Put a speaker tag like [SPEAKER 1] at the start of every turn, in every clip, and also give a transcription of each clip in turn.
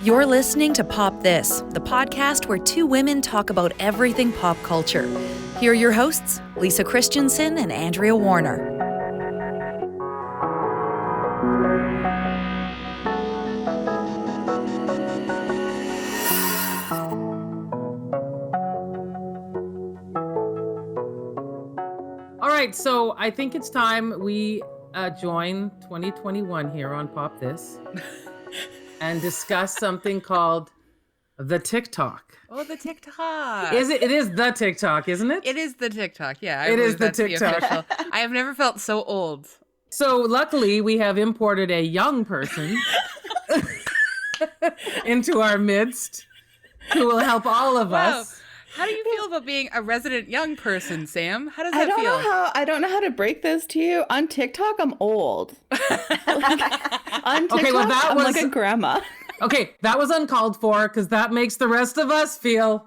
[SPEAKER 1] You're listening to Pop This, the podcast where two women talk about everything pop culture. Here are your hosts, Lisa Christiansen and Andrea Warner.
[SPEAKER 2] All right, so I think it's time we join 2021 here on Pop This and discuss something called the TikTok.
[SPEAKER 3] Oh, the TikTok.
[SPEAKER 2] It is the TikTok, isn't it?
[SPEAKER 3] It is the TikTok, yeah.
[SPEAKER 2] It is the TikTok.
[SPEAKER 3] I have never felt so old.
[SPEAKER 2] So luckily, we have imported a young person into our midst who will help all of us.
[SPEAKER 3] How do you feel about being a resident young person, Sam? How does that feel?
[SPEAKER 4] I don't know how to break this to you. On TikTok, I'm old. On TikTok,
[SPEAKER 2] Okay, well,
[SPEAKER 4] I'm like a grandma.
[SPEAKER 2] Okay, that was uncalled for because that makes the rest of us feel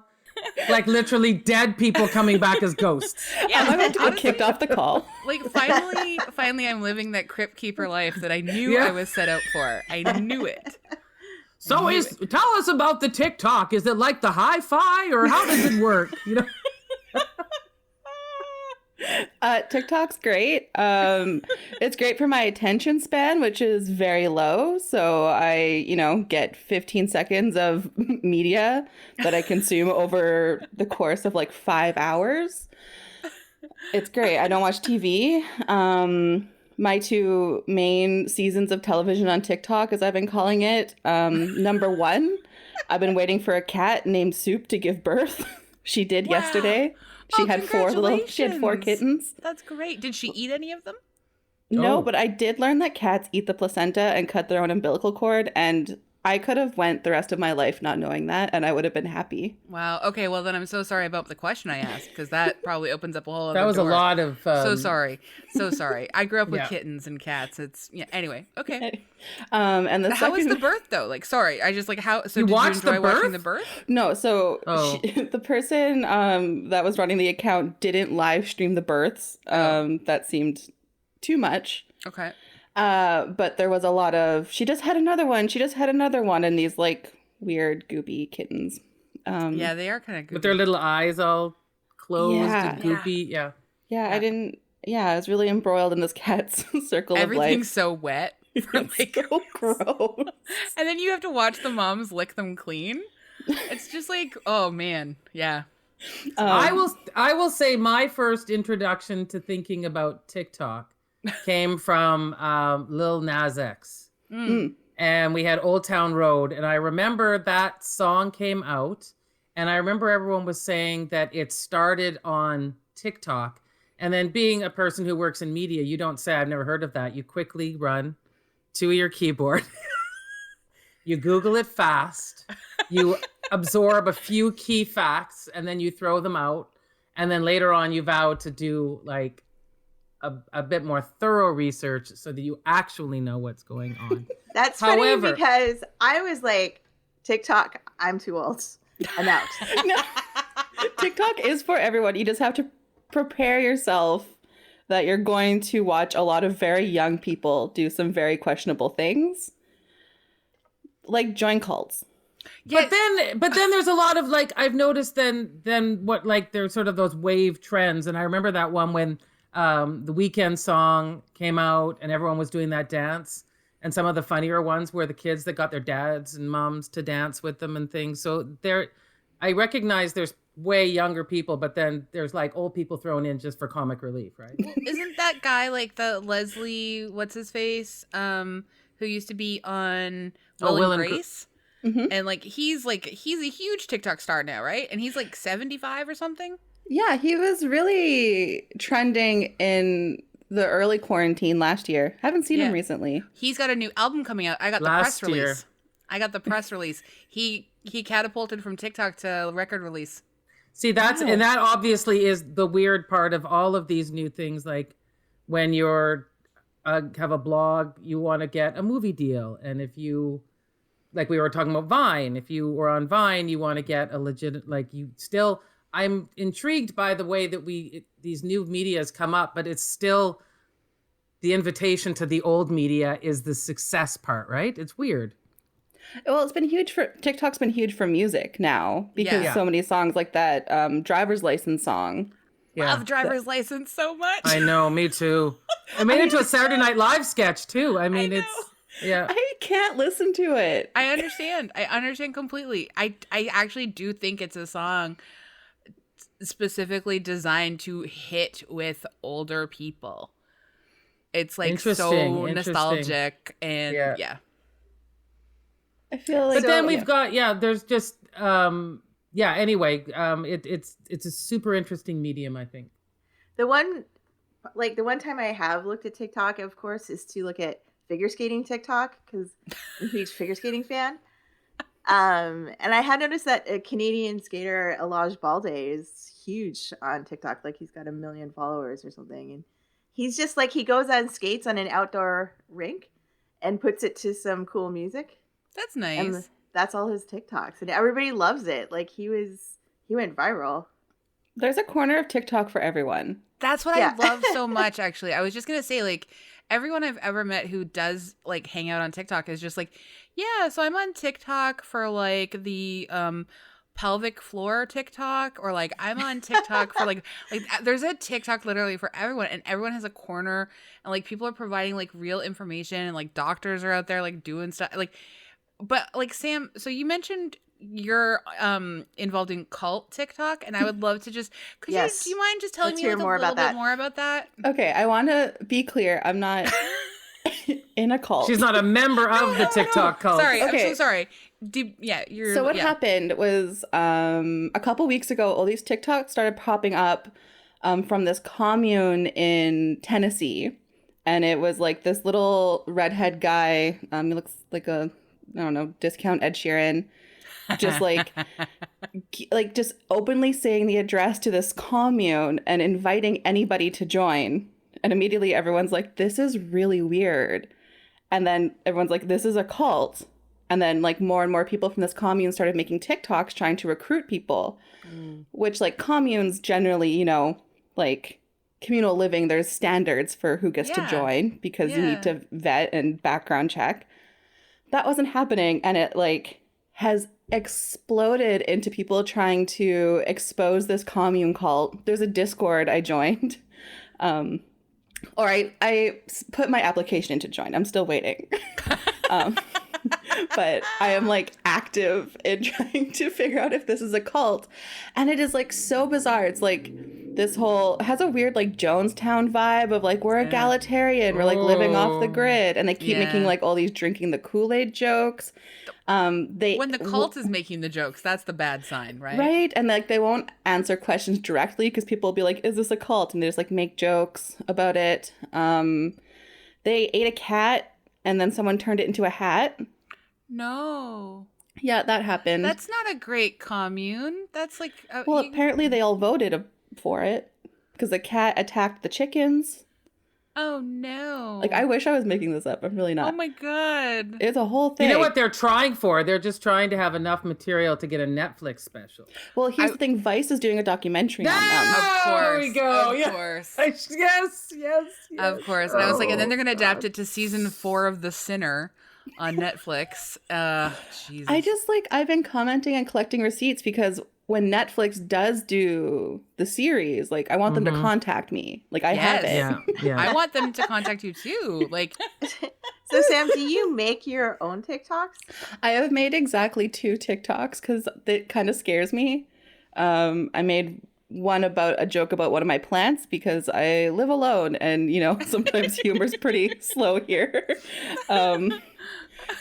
[SPEAKER 2] like literally dead people coming back as ghosts.
[SPEAKER 3] Yeah,
[SPEAKER 4] I'm about to get kicked off the call.
[SPEAKER 3] Like, finally, I'm living that crypt keeper life that I knew I was set out for. I knew it.
[SPEAKER 2] So tell us about the TikTok. Is it like the hi-fi or how does it work? You know?
[SPEAKER 4] TikTok's great. It's great for my attention span, which is very low. So I, get 15 seconds of media that I consume over the course of like 5 hours. It's great. I don't watch TV. My two main seasons of television on TikTok, as I've been calling it. Number one, I've been waiting for a cat named Soup to give birth. She did yesterday. She had four kittens.
[SPEAKER 3] That's great. Did she eat any of them?
[SPEAKER 4] No, but I did learn that cats eat the placenta and cut their own umbilical cord, and I could have went the rest of my life not knowing that, and I would have been happy.
[SPEAKER 3] Wow. Okay, well then I'm so sorry about the question I asked, because that probably opens up a whole other
[SPEAKER 2] That was
[SPEAKER 3] door.
[SPEAKER 2] a lot of...
[SPEAKER 3] So sorry. I grew up with kittens and cats. Anyway, okay.
[SPEAKER 4] And
[SPEAKER 3] how was the birth though? Like, sorry, I just like how. So
[SPEAKER 2] you
[SPEAKER 3] did
[SPEAKER 2] watched
[SPEAKER 3] you enjoy
[SPEAKER 2] the birth?
[SPEAKER 3] watching the birth?
[SPEAKER 4] No, so the person that was running the account didn't live stream the births. That seemed too much.
[SPEAKER 3] Okay.
[SPEAKER 4] But there was a lot of, she just had another one, and these like weird goopy kittens.
[SPEAKER 3] Yeah, they are kind of goopy.
[SPEAKER 2] With their little eyes all closed and goopy. Yeah.
[SPEAKER 4] I was really embroiled in this cat's circle of life.
[SPEAKER 3] Everything's so wet.
[SPEAKER 4] Like, so gross.
[SPEAKER 3] And then you have to watch the moms lick them clean. It's just like, oh man, yeah.
[SPEAKER 2] I will say my first introduction to thinking about TikTok came from Lil Nas X. And we had Old Town Road. And I remember that song came out. And I remember everyone was saying that it started on TikTok. And then being a person who works in media, you don't say, I've never heard of that. You quickly run to your keyboard. You Google it fast. You absorb a few key facts and then you throw them out. And then later on you vow to do like a bit more thorough research so that you actually know what's going on.
[SPEAKER 5] That's funny because I was like, TikTok, I'm too old. I'm out.
[SPEAKER 4] No. TikTok is for everyone. You just have to prepare yourself that you're going to watch a lot of very young people do some very questionable things. Like join cults.
[SPEAKER 2] Yeah. But then there's a lot of like, I've noticed then what, like there's sort of those wave trends. And I remember that one when the Weeknd song came out and everyone was doing that dance, and some of the funnier ones were the kids that got their dads and moms to dance with them and things. So I recognize there's way younger people, but then there's like old people thrown in just for comic relief, right?
[SPEAKER 3] Isn't that guy like the Leslie, what's his face, who used to be on Will and Grace?
[SPEAKER 4] Mm-hmm.
[SPEAKER 3] And like he's a huge TikTok star now, right? And he's like 75 or something.
[SPEAKER 4] Yeah, he was really trending in the early quarantine last year. Haven't seen him recently.
[SPEAKER 3] He's got a new album coming out. I got the press release. I got the press release. He catapulted from TikTok to record release.
[SPEAKER 2] See, and that obviously is the weird part of all of these new things. Like when you're have a blog, you want to get a movie deal. And if you, like we were talking about Vine, if you were on Vine, you want to get a legit, like you still, I'm intrigued by the way that these new medias come up, but it's still the invitation to the old media is the success part, right? It's weird.
[SPEAKER 4] Well, TikTok's been huge for music now because so many songs like that driver's license song.
[SPEAKER 3] Love Driver's License so much.
[SPEAKER 2] I know, me too. I made it into a Saturday Night Live sketch too. I mean,
[SPEAKER 4] I can't listen to it.
[SPEAKER 3] I understand completely. I actually do think it's a song specifically designed to hit with older people. It's like so nostalgic and yeah.
[SPEAKER 4] I feel like,
[SPEAKER 2] but then we've got there's just anyway, it's a super interesting medium, I think.
[SPEAKER 5] The one time I have looked at TikTok, of course, is to look at figure skating TikTok because I'm a huge figure skating fan. And I had noticed that a Canadian skater, Elijah Balde, is huge on TikTok. Like he's got 1 million followers or something, and he's just like he goes on skates on an outdoor rink and puts it to some cool music.
[SPEAKER 3] That's nice.
[SPEAKER 5] And that's all his TikToks, and everybody loves it. Like he went viral.
[SPEAKER 4] There's a corner of TikTok for everyone.
[SPEAKER 3] That's what I love so much, actually. I was just gonna say, like, everyone I've ever met who does like hang out on TikTok is just like, yeah, so I'm on TikTok for like the pelvic floor TikTok, or like I'm on TikTok for like there's a TikTok literally for everyone, and everyone has a corner, and like people are providing like real information, and like doctors are out there like doing stuff like. But like Sam, so you mentioned you're involved in cult TikTok, and I would love to just do you mind just telling me like a little bit more about that?
[SPEAKER 4] Okay, I want to be clear. I'm not in a cult.
[SPEAKER 2] She's not a member of the TikTok cult.
[SPEAKER 3] Sorry,
[SPEAKER 4] okay.
[SPEAKER 3] I'm so sorry.
[SPEAKER 4] So what happened was a couple weeks ago, all these TikToks started popping up from this commune in Tennessee, and it was like this little redhead guy. He looks like a discount Ed Sheeran, just like just openly saying the address to this commune and inviting anybody to join. And immediately everyone's like, this is really weird. And then everyone's like, this is a cult. And then like more and more people from this commune started making TikToks trying to recruit people, which like communes generally, like communal living, there's standards for who gets to join because you need to vet and background check. That wasn't happening, and it like has exploded into people trying to expose this commune cult. There's a Discord I joined, or I put my application in to join. I'm still waiting, but I am like active in trying to figure out if this is a cult, and it is like so bizarre. It's like this whole has a weird like Jonestown vibe of like we're egalitarian, we're like living off the grid, and they keep making like all these drinking the Kool-Aid jokes. When
[SPEAKER 3] the cult is making the jokes, that's the bad sign, right?
[SPEAKER 4] Right, and like they won't answer questions directly because people will be like, "Is this a cult?" And they just like make jokes about it. They ate a cat, and then someone turned it into a hat.
[SPEAKER 3] No.
[SPEAKER 4] Yeah, that happened.
[SPEAKER 3] That's not a great commune. That's like
[SPEAKER 4] apparently they all voted for it because the cat attacked the chickens.
[SPEAKER 3] Oh no.
[SPEAKER 4] Like I wish I was making this up. I'm really not.
[SPEAKER 3] Oh my god.
[SPEAKER 4] It's a whole thing.
[SPEAKER 2] You know what they're trying for? They're just trying to have enough material to get a Netflix special.
[SPEAKER 4] Well, here's the thing. Vice is doing a documentary on them.
[SPEAKER 3] Of course.
[SPEAKER 2] There we go.
[SPEAKER 3] Of course.
[SPEAKER 2] Yes.
[SPEAKER 3] Of course. And I was like, and then they're going to adapt it to season 4 of The Sinner on Netflix. Jesus.
[SPEAKER 4] I just like, I've been commenting and collecting receipts because when Netflix does do the series, like I want them to contact me. Like I have it.
[SPEAKER 2] Yeah.
[SPEAKER 3] I want them to contact you too. Like,
[SPEAKER 5] so Sam, do you make your own TikToks?
[SPEAKER 4] I have made exactly 2 TikToks because it kind of scares me. I made one about a joke about one of my plants because I live alone and, sometimes humor's pretty slow here. And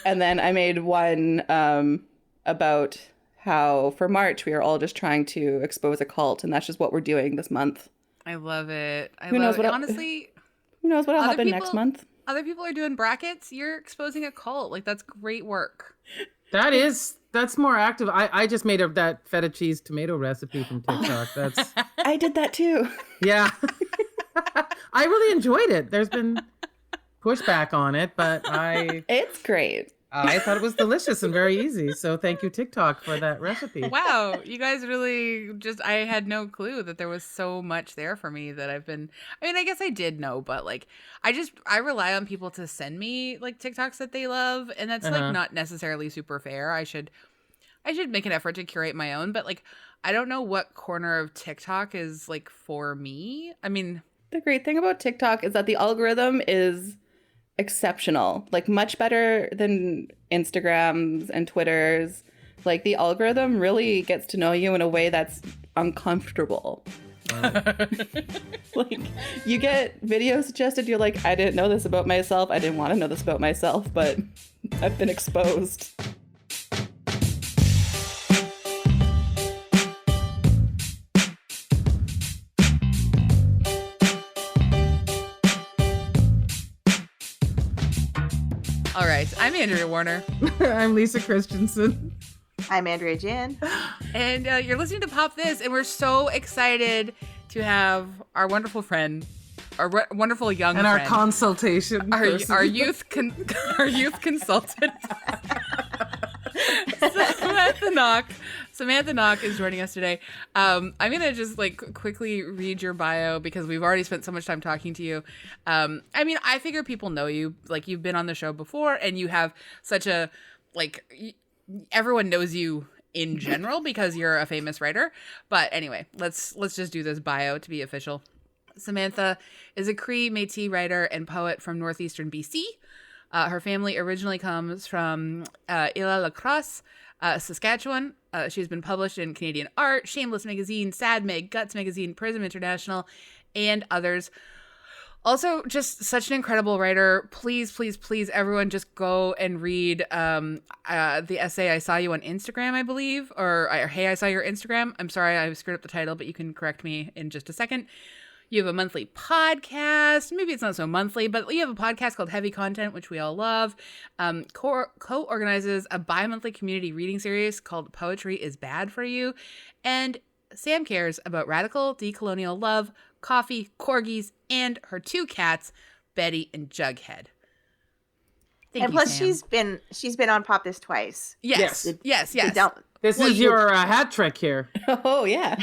[SPEAKER 4] then I made one about how for March we are all just trying to expose a cult, and that's just what we're doing this month.
[SPEAKER 3] I love it.
[SPEAKER 4] Honestly, who knows what'll happen next month?
[SPEAKER 3] Other people are doing brackets. You're exposing a cult. Like that's great work.
[SPEAKER 2] That's more active. I just made that feta cheese tomato recipe from TikTok.
[SPEAKER 4] I did that too.
[SPEAKER 2] Yeah. I really enjoyed it. There's been pushback on it, but
[SPEAKER 4] it's great.
[SPEAKER 2] I thought it was delicious and very easy. So thank you, TikTok, for that recipe.
[SPEAKER 3] Wow, you guys really I had no clue that there was so much there for me that I guess I did know, but like, I rely on people to send me like TikToks that they love. And that's like not necessarily super fair. I should make an effort to curate my own, but like, I don't know what corner of TikTok is like for me. I mean,
[SPEAKER 4] the great thing about TikTok is that the algorithm is exceptional, like much better than Instagrams and Twitters. Like the algorithm really gets to know you in a way that's uncomfortable. Like you get videos suggested, you're like, I didn't know this about myself. I didn't want to know this about myself, but I've been exposed.
[SPEAKER 3] all right, I'm Andrea Warner.
[SPEAKER 2] I'm Lisa Christiansen.
[SPEAKER 5] I'm Andrea Gin.
[SPEAKER 3] And you're listening to Pop This, and we're so excited to have our wonderful friend, our wonderful young
[SPEAKER 2] and
[SPEAKER 3] friend.
[SPEAKER 2] our consultation
[SPEAKER 3] Our youth consultant. Samantha Nock is joining us today. I'm gonna just like quickly read your bio because we've already spent so much time talking to you. I mean, I figure people know you, like you've been on the show before, and you have such a everyone knows you in general because you're a famous writer. But anyway, let's just do this bio to be official. Samantha is a Cree Métis writer and poet from northeastern BC. Her family originally comes from Île-à-la-Crosse, Saskatchewan. She's been published in Canadian Art, Shameless Magazine, Sad Mag, Guts Magazine, Prism International, and others. Also, just such an incredible writer. Please, please, please, everyone, just go and read the essay I Saw You on Instagram, I believe, or Hey, I Saw Your Instagram. I'm sorry, I screwed up the title, but you can correct me in just a second. You have a monthly podcast. Maybe it's not so monthly, but you have a podcast called Heavy Content, which we all love. Co-organizes a bi-monthly community reading series called Poetry is Bad for You. And Sam cares about radical decolonial love, coffee, corgis, and her two cats, Betty and Jughead. Thank
[SPEAKER 5] And
[SPEAKER 3] you,
[SPEAKER 5] plus,
[SPEAKER 3] Sam.
[SPEAKER 5] she's been on Pop This twice.
[SPEAKER 3] Yes.
[SPEAKER 2] This is your hat trick here.
[SPEAKER 4] Oh, yeah.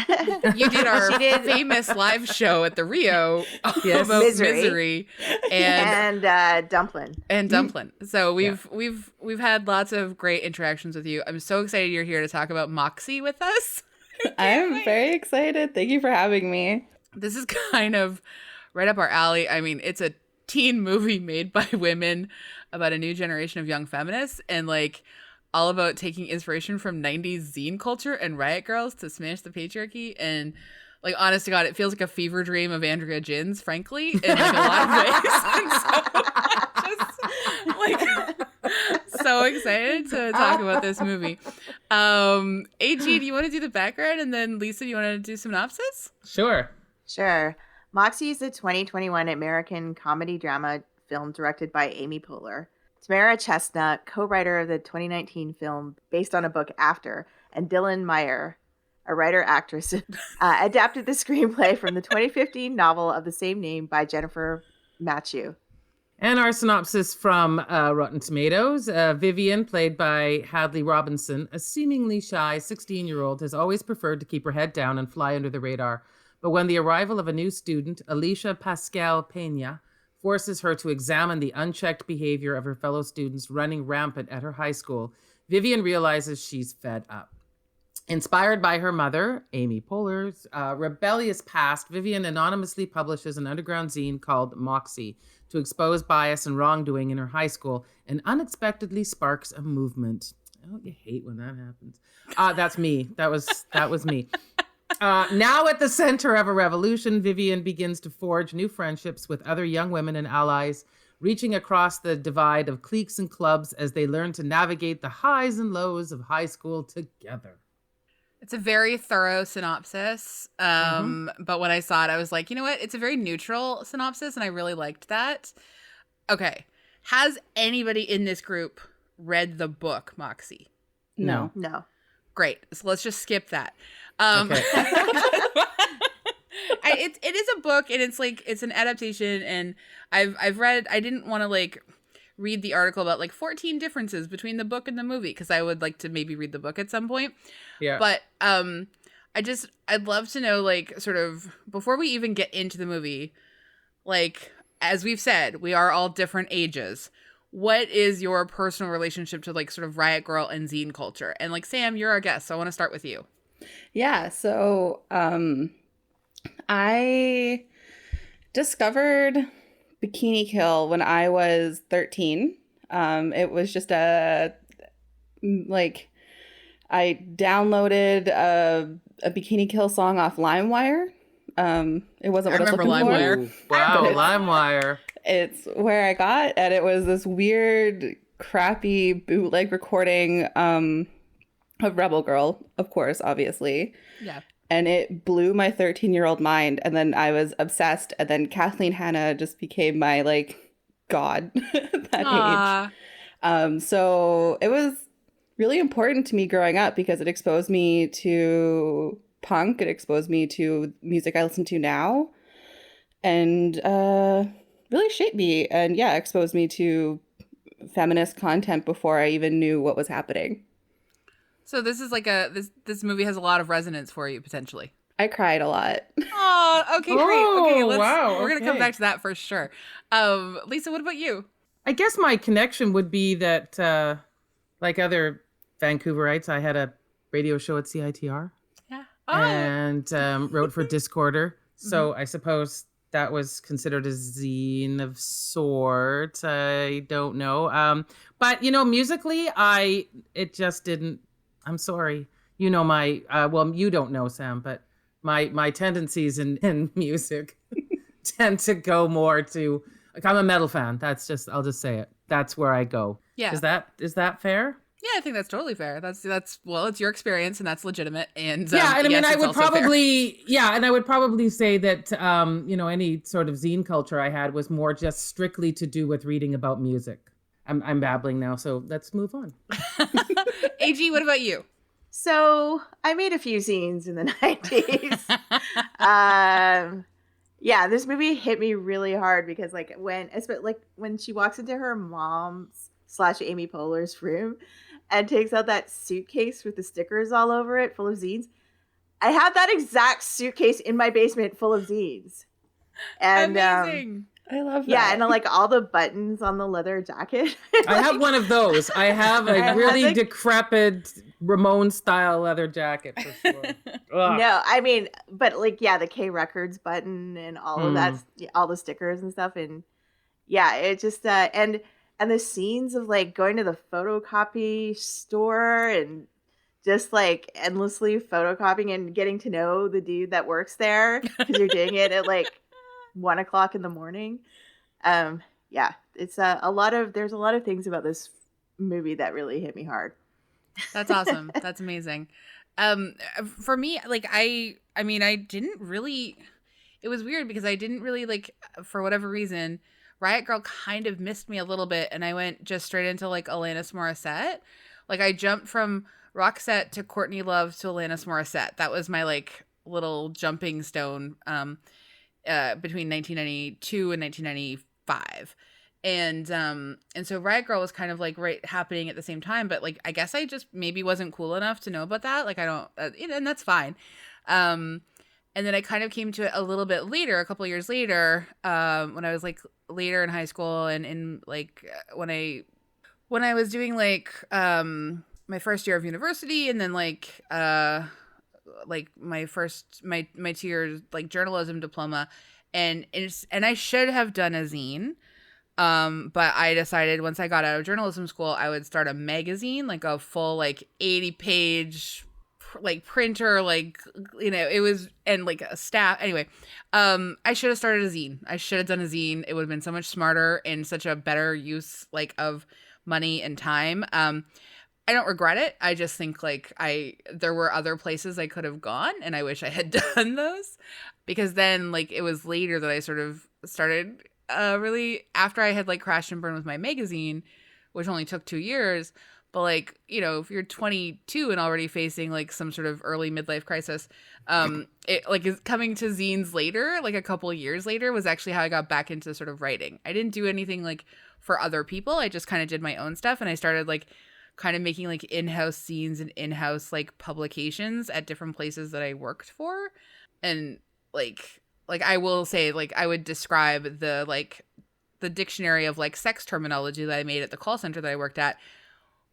[SPEAKER 3] You did our famous live show at the Rio about Misery
[SPEAKER 5] and Dumplin'.
[SPEAKER 3] And Dumplin'. So we've had lots of great interactions with you. I'm so excited you're here to talk about Moxie with us.
[SPEAKER 4] I'm very excited. Thank you for having me.
[SPEAKER 3] This is kind of right up our alley. I mean, it's a teen movie made by women about a new generation of young feminists and like all about taking inspiration from 90s zine culture and Riot Girls to smash the patriarchy. And like, honest to God, it feels like a fever dream of Andrea Gin's, frankly, in like a lot of ways. And so just like so excited to talk about this movie. AG, do you want to do the background? And then Lisa, do you want to do synopsis?
[SPEAKER 2] Sure.
[SPEAKER 5] Moxie is a 2021 American comedy drama film directed by Amy Poehler. Tamara Chestnut, co-writer of the 2019 film based on a book After, and Dylan Meyer, a writer-actress, adapted the screenplay from the 2015 novel of the same name by Jennifer Matthew.
[SPEAKER 2] And our synopsis from Rotten Tomatoes. Vivian, played by Hadley Robinson, a seemingly shy 16-year-old, has always preferred to keep her head down and fly under the radar. But when the arrival of a new student, Alicia Pascal Peña, forces her to examine the unchecked behavior of her fellow students running rampant at her high school, Vivian realizes she's fed up. Inspired by her mother, Amy Poehler's rebellious past, Vivian anonymously publishes an underground zine called Moxie to expose bias and wrongdoing in her high school and unexpectedly sparks a movement. Oh, you hate when that happens. That's me. That was me. Now at the center of a revolution, Vivian begins to forge new friendships with other young women and allies, reaching across the divide of cliques and clubs as they learn to navigate the highs and lows of high school together.
[SPEAKER 3] It's a very thorough synopsis. But when I saw it, I was like, you know what? It's a very neutral synopsis, and I really liked that. Okay. Has anybody in this group read the book, Moxie?
[SPEAKER 2] No.
[SPEAKER 3] Great. So let's just skip that.
[SPEAKER 2] Okay.
[SPEAKER 3] It is a book, and it's an adaptation, and I've read. I didn't want to read the article about like 14 differences between the book and the movie, because I would like to maybe read the book at some point.
[SPEAKER 2] Yeah.
[SPEAKER 3] But I'd love to know, like, sort of before we even get into the movie, like, as we've said, we are all different ages. What is your personal relationship to like sort of Riot Grrrl and zine culture? And like, Sam, you're our guest, so I want to start with you.
[SPEAKER 4] Yeah, so I discovered Bikini Kill when I was 13. It was just I downloaded a Bikini Kill song off LimeWire. It wasn't what I was looking
[SPEAKER 3] LimeWire.
[SPEAKER 4] for.
[SPEAKER 2] Wow, LimeWire.
[SPEAKER 4] It's where I got, and it was this weird, crappy bootleg recording of Rebel Girl, of course, obviously.
[SPEAKER 3] Yeah.
[SPEAKER 4] And it blew my 13-year-old mind, and then I was obsessed, and then Kathleen Hanna just became my, like, god at that age. So it was really important to me growing up because it exposed me to punk, it exposed me to music I listen to now, and really shaped me, and yeah, exposed me to feminist content before I even knew what was happening.
[SPEAKER 3] So this is like this movie has a lot of resonance for you potentially.
[SPEAKER 4] I cried a lot.
[SPEAKER 3] Oh, okay, great. Okay,
[SPEAKER 2] Wow,
[SPEAKER 3] we're gonna come
[SPEAKER 2] okay.
[SPEAKER 3] back to that for sure. Lisa, what about you?
[SPEAKER 2] I guess my connection would be that, like other Vancouverites, I had a radio show at CITR
[SPEAKER 3] Yeah.
[SPEAKER 2] and wrote for Discorder. So I suppose that was considered a zine of sorts. I don't know. But, you know, musically, it just didn't. I'm sorry. You know my, well, you don't know, Sam, but my tendencies in music tend to go more to, like, I'm a metal fan. I'll just say it. That's where I go.
[SPEAKER 3] Yeah.
[SPEAKER 2] Is that fair?
[SPEAKER 3] Yeah, I think that's totally fair. That's well, it's your experience and that's legitimate. And
[SPEAKER 2] Yeah, and I mean,
[SPEAKER 3] yes,
[SPEAKER 2] I
[SPEAKER 3] it's
[SPEAKER 2] would
[SPEAKER 3] also fair.
[SPEAKER 2] probably say that, you know, any sort of zine culture I had was more just strictly to do with reading about music. I'm babbling now, so let's move on.
[SPEAKER 3] AG, what about you?
[SPEAKER 5] So I made a few zines in the 90s. Yeah, this movie hit me really hard because when she walks into her mom's / Amy Poehler's room and takes out that suitcase with the stickers all over it full of zines. I have that exact suitcase in my basement full of zines. And
[SPEAKER 3] Amazing.
[SPEAKER 4] I love that.
[SPEAKER 5] yeah, and like all the buttons on the leather jacket.
[SPEAKER 2] I have one of those. I have a
[SPEAKER 5] I
[SPEAKER 2] really
[SPEAKER 5] have the-
[SPEAKER 2] decrepit Ramon style leather jacket for sure. Ugh.
[SPEAKER 5] No, I mean, but like, yeah, the K Records button and all of that, all the stickers and stuff. And yeah, it just, and the scenes of like going to the photocopy store and just like endlessly photocopying and getting to know the dude that works there because you're doing it at like 1 o'clock in the morning. Yeah, it's there's a lot of things about this movie that really hit me hard.
[SPEAKER 3] That's awesome. That's amazing. For me, like I mean, I didn't really, it was weird because I didn't really like, for whatever reason, Riot Grrrl kind of missed me a little bit. And I went just straight into like Alanis Morissette. Like I jumped from Roxette to Courtney Love to Alanis Morissette. That was my like little jumping stone between 1992 and 1995. And so Riot Grrrl was kind of like right happening at the same time, but like I guess I just maybe wasn't cool enough to know about that. Like I don't, and that's fine. And then I kind of came to it a little bit later, a couple of years later, when I was like later in high school and in like when I was doing like my first year of university, and then like my 2 years like journalism diploma, and I should have done a zine. But I decided once I got out of journalism school, I would start a magazine, like a full, like 80-page, like printer, like, you know, it was, and like a staff. Anyway, I should have started a zine. I should have done a zine. It would have been so much smarter and such a better use, like, of money and time. I don't regret it. I just think like there were other places I could have gone, and I wish I had done those, because then like it was later that I sort of started really, after I had like crashed and burned with my magazine, which only took 2 years, But like, you know, if you're 22 and already facing like some sort of early midlife crisis, it like is coming to zines later, like a couple of years later, was actually how I got back into sort of writing. I didn't do anything like for other people. I just kind of did my own stuff, and I started like kind of making like in-house zines and in-house like publications at different places that I worked for. And like I will say, like, I would describe the dictionary of like sex terminology that I made at the call center that I worked at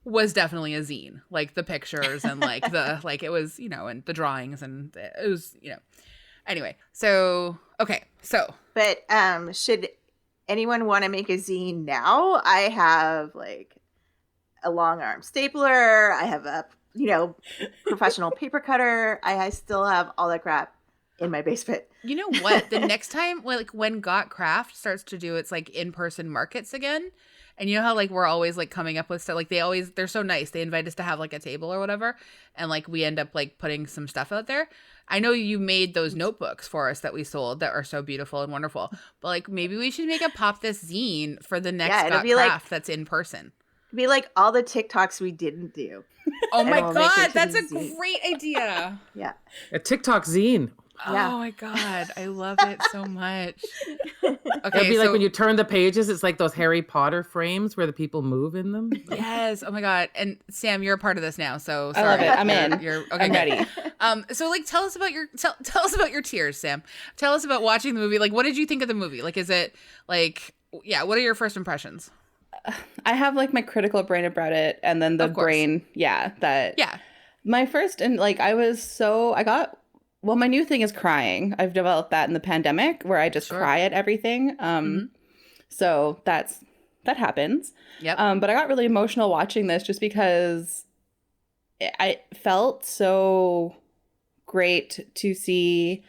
[SPEAKER 3] was definitely a zine. Like the pictures and like the like it was, you know, and the drawings, and it was, you know. Anyway, so okay, so
[SPEAKER 5] But should anyone want to make a zine now? I have like a long arm stapler. I have a, you know, professional paper cutter. I still have all that crap in my basement.
[SPEAKER 3] you know what? The next time, like when Got Craft starts to do its like in-person markets again, and you know how like we're always like coming up with stuff, like they're so nice. They invite us to have like a table or whatever, and like we end up like putting some stuff out there. I know you made those notebooks for us that we sold that are so beautiful and wonderful, but like maybe we should make a Pop This zine for the next Got Craft that's in person.
[SPEAKER 5] It'd be like all the TikToks we didn't do.
[SPEAKER 3] Oh my
[SPEAKER 5] we'll make it
[SPEAKER 3] God,
[SPEAKER 5] to
[SPEAKER 3] that's
[SPEAKER 5] the
[SPEAKER 3] a
[SPEAKER 5] zine.
[SPEAKER 3] great idea.
[SPEAKER 5] Yeah.
[SPEAKER 2] A TikTok zine.
[SPEAKER 5] Yeah.
[SPEAKER 3] Oh my God, I love it so much.
[SPEAKER 2] It'd
[SPEAKER 3] Okay,
[SPEAKER 2] be like
[SPEAKER 3] so
[SPEAKER 2] when you turn the pages, it's like those Harry Potter frames where the people move in them.
[SPEAKER 3] yes, oh my God, and Sam, you're a part of this now, so
[SPEAKER 4] I
[SPEAKER 3] sorry.
[SPEAKER 4] love it. I'm in.
[SPEAKER 3] You're okay.
[SPEAKER 4] I'm
[SPEAKER 3] good.
[SPEAKER 4] ready.
[SPEAKER 3] So like, tell us about your tears, Sam. Tell us about watching the movie. Like, what did you think of the movie? Like, is it like, yeah? What are your first impressions?
[SPEAKER 4] I have like my critical brain about it, and then the
[SPEAKER 3] Of course.
[SPEAKER 4] brain, my first, and like well, my new thing is crying. I've developed that in the pandemic where I just
[SPEAKER 3] Sure.
[SPEAKER 4] cry at everything. So that happens.
[SPEAKER 3] Yep.
[SPEAKER 4] But I got really emotional watching this just because I felt so great to see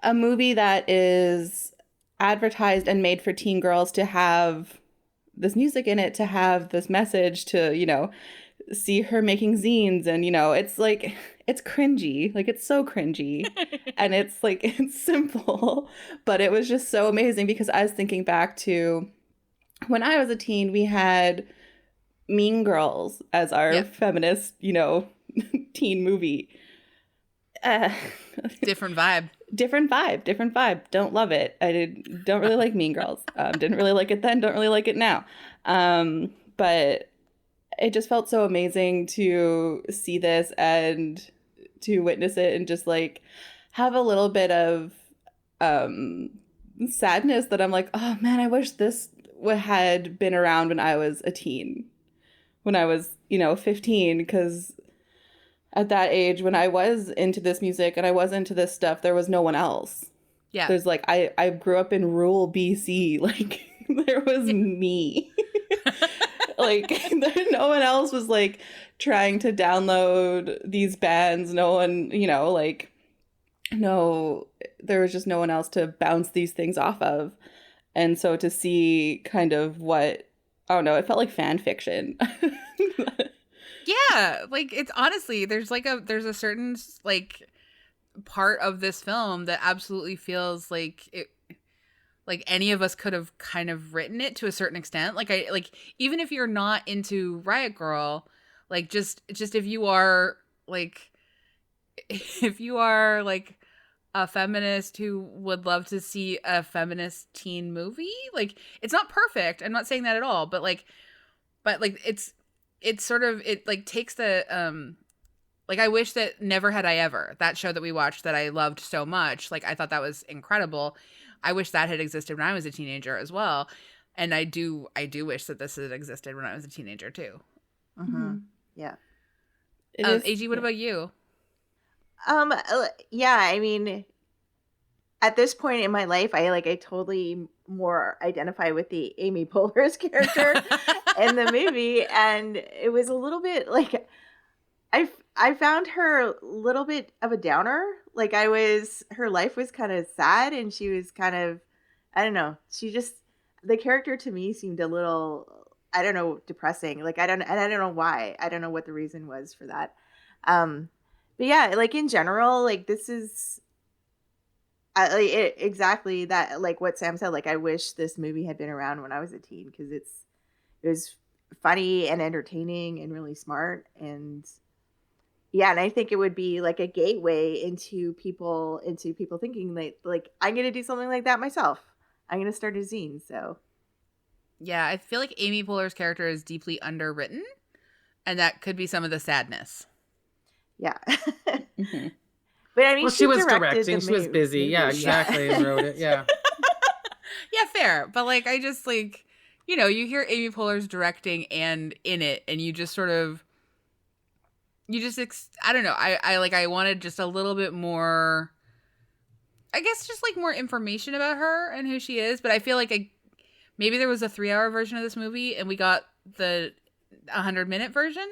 [SPEAKER 4] a movie that is advertised and made for teen girls to have this music in it, to have this message, to, you know, see her making zines. And, you know, it's like, it's cringy. Like, it's so cringy. And it's like, it's simple. But it was just so amazing because I was thinking back to when I was a teen, we had Mean Girls as our feminist, you know, teen movie.
[SPEAKER 3] Different vibe.
[SPEAKER 4] Different vibe. Don't love it. Don't really like Mean Girls. Didn't really like it then. Don't really like it now. But it just felt so amazing to see this and to witness it and just like have a little bit of sadness that I'm like, oh man, I wish this had been around when I was a teen, when I was, you know, 15, because at that age, when I was into this music and I was into this stuff, there was no one else.
[SPEAKER 3] Yeah.
[SPEAKER 4] There's like, I grew up in rural BC. Like, there was me. Like, no one else was like trying to download these bands. No one, you know, like, no, there was just no one else to bounce these things off of. And so to see kind of what, I don't know, it felt like fan fiction.
[SPEAKER 3] Yeah, like it's honestly there's a certain like part of this film that absolutely feels like it, like any of us could have kind of written it to a certain extent. Like even if you're not into Riot Grrrl, like just if you are like a feminist who would love to see a feminist teen movie, like it's not perfect. I'm not saying that at all, but it's sort of, it like takes the like I wish that Never Had I Ever, that show that we watched that I loved so much, like I thought that was incredible. I wish that had existed when I was a teenager as well, and I do wish that this had existed when I was a teenager too.
[SPEAKER 5] Yeah.
[SPEAKER 3] AG, what about you?
[SPEAKER 5] Yeah, I mean, at this point in my life, I totally more identify with the Amy Poehler's character in the movie, and it was a little bit like I found her a little bit of a downer. Like her life was kind of sad, and she was kind of, I don't know, the character to me seemed a little, I don't know, depressing. Like I don't know why. I don't know what the reason was for that. But yeah, like in general, like this is exactly that, like what Sam said. Like I wish this movie had been around when I was a teen, because it funny and entertaining and really smart. And yeah, and I think it would be like a gateway into people thinking like I'm gonna do something like that myself. I'm gonna start a zine. So
[SPEAKER 3] Yeah, I feel like Amy Poehler's character is deeply underwritten, and that could be some of the sadness.
[SPEAKER 5] yeah.
[SPEAKER 4] Mhm.
[SPEAKER 5] But I mean,
[SPEAKER 2] Well, she was
[SPEAKER 5] directed
[SPEAKER 2] directing.
[SPEAKER 5] the
[SPEAKER 2] She was
[SPEAKER 5] movie.
[SPEAKER 2] busy. Yeah, exactly. And wrote it. Yeah.
[SPEAKER 3] Yeah, fair. But like, I just like, you hear Amy Poehler's directing and in it, and you just sort of, I don't know. I wanted just a little bit more, I guess, just like more information about her and who she is. But I feel like maybe there was a 3-hour version of this movie, and we got the 100-minute version,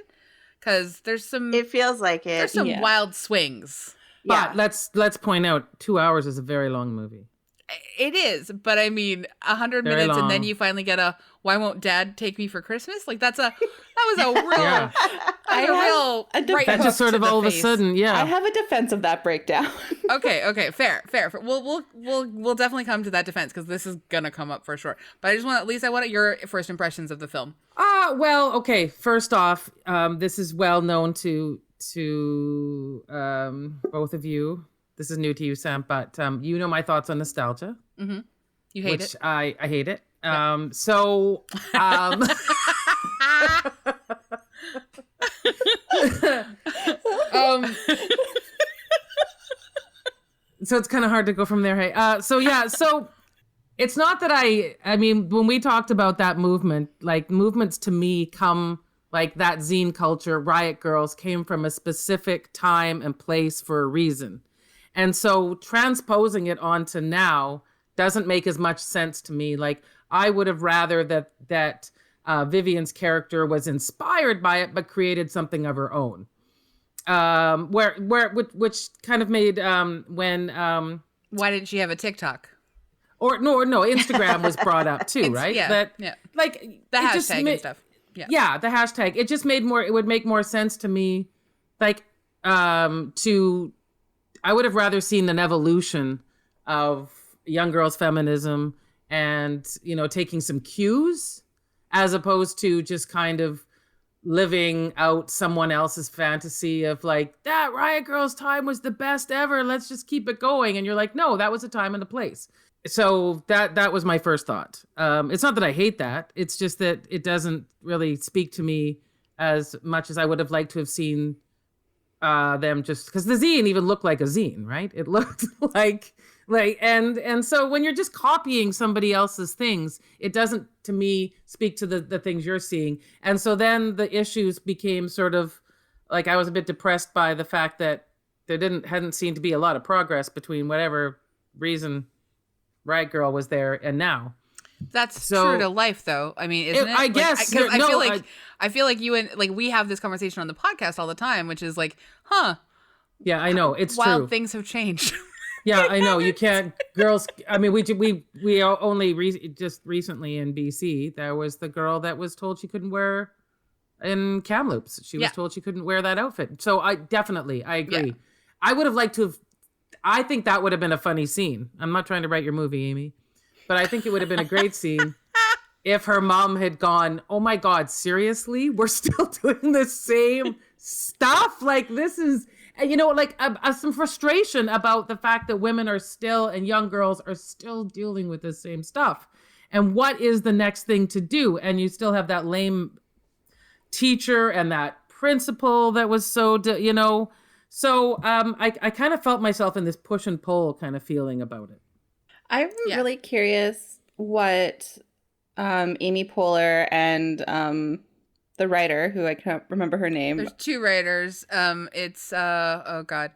[SPEAKER 3] because
[SPEAKER 5] It feels like it.
[SPEAKER 3] there's some
[SPEAKER 4] Yeah.
[SPEAKER 3] wild swings.
[SPEAKER 5] Yeah.
[SPEAKER 2] But let's point out 2 hours is a very long movie.
[SPEAKER 3] It is, but I mean, 100
[SPEAKER 2] Very
[SPEAKER 3] minutes, and then
[SPEAKER 2] long.
[SPEAKER 3] you finally get a "Why won't Dad take me for Christmas?" Like that was a real,
[SPEAKER 2] Yeah.
[SPEAKER 4] I have
[SPEAKER 3] real
[SPEAKER 4] a
[SPEAKER 3] right
[SPEAKER 2] That
[SPEAKER 3] hook
[SPEAKER 2] just sort
[SPEAKER 3] to
[SPEAKER 2] of
[SPEAKER 3] the
[SPEAKER 2] all of a
[SPEAKER 3] face.
[SPEAKER 2] sudden, yeah.
[SPEAKER 4] I have a defense of that breakdown.
[SPEAKER 3] Okay, fair. We'll definitely come to that defense, because this is gonna come up for sure. But I just want, Lisa, I want your first impressions of the film.
[SPEAKER 2] Well, okay. First off, this is well known to both of you. This is new to you, Sam, but you know my thoughts on nostalgia,
[SPEAKER 3] Mm-hmm. You hate
[SPEAKER 2] which
[SPEAKER 3] it.
[SPEAKER 2] I hate it.
[SPEAKER 3] Yeah.
[SPEAKER 2] So, so it's kind of hard to go from there. Hey, so yeah, so it's not that I mean, when we talked about that movement, like movements to me come like that zine culture, Riot Girls came from a specific time and place for a reason. And so transposing it onto now doesn't make as much sense to me. Like I would have rather that Vivian's character was inspired by it, but created something of her own. Which kind of made when
[SPEAKER 3] Why didn't she have a TikTok?
[SPEAKER 2] or no, Instagram was brought up too, right?
[SPEAKER 3] Yeah,
[SPEAKER 2] That
[SPEAKER 3] yeah.
[SPEAKER 2] like
[SPEAKER 3] The
[SPEAKER 2] it just
[SPEAKER 3] hashtag and stuff. Yeah.
[SPEAKER 2] Yeah, the hashtag. It just made more. It would make more sense to me, like to. I would have rather seen an evolution of young girls' feminism and taking some cues, as opposed to just kind of living out someone else's fantasy of like that Riot Girls time was the best ever. Let's just keep it going. And you're like, no, that was a time and a place. So that was my first thought. It's not that I hate that. It's just that it doesn't really speak to me as much as I would have liked to have seen them, just because the zine even looked like a zine, right? It looked like and so when you're just copying somebody else's things, it doesn't to me speak to the things you're seeing. And so then the issues became sort of like I was a bit depressed by the fact that there hadn't seemed to be a lot of progress between whatever reason Riot Girl was there and now.
[SPEAKER 3] That's
[SPEAKER 2] So-
[SPEAKER 3] true to life, though. I mean, isn't it?
[SPEAKER 2] I guess,
[SPEAKER 3] Because
[SPEAKER 2] no,
[SPEAKER 3] I feel like you and like we have this conversation on the podcast all the time, which is like,
[SPEAKER 2] Yeah, I know it's
[SPEAKER 3] wild
[SPEAKER 2] true.
[SPEAKER 3] things have changed.
[SPEAKER 2] Yeah, I know you can't. Girls, I mean, we only just recently in BC there was the girl that was told she couldn't wear in Kamloops. She was
[SPEAKER 3] Yeah.
[SPEAKER 2] told she couldn't wear that outfit. So I agree.
[SPEAKER 3] Yeah.
[SPEAKER 2] I would have liked to have. I think that would have been a funny scene. I'm not trying to write your movie, Amy, but I think it would have been a great scene if her mom had gone, "Oh my God, seriously? We're still doing the same stuff? Like this is." And like some frustration about the fact that women are still and young girls are still dealing with the same stuff. And what is the next thing to do? And you still have that lame teacher and that principal that was so, So I kind of felt myself in this push and pull kind of feeling about it.
[SPEAKER 4] I'm
[SPEAKER 3] Yeah.
[SPEAKER 4] really curious what Amy Poehler and the writer, who I can't remember her name.
[SPEAKER 3] There's two writers. It's oh God,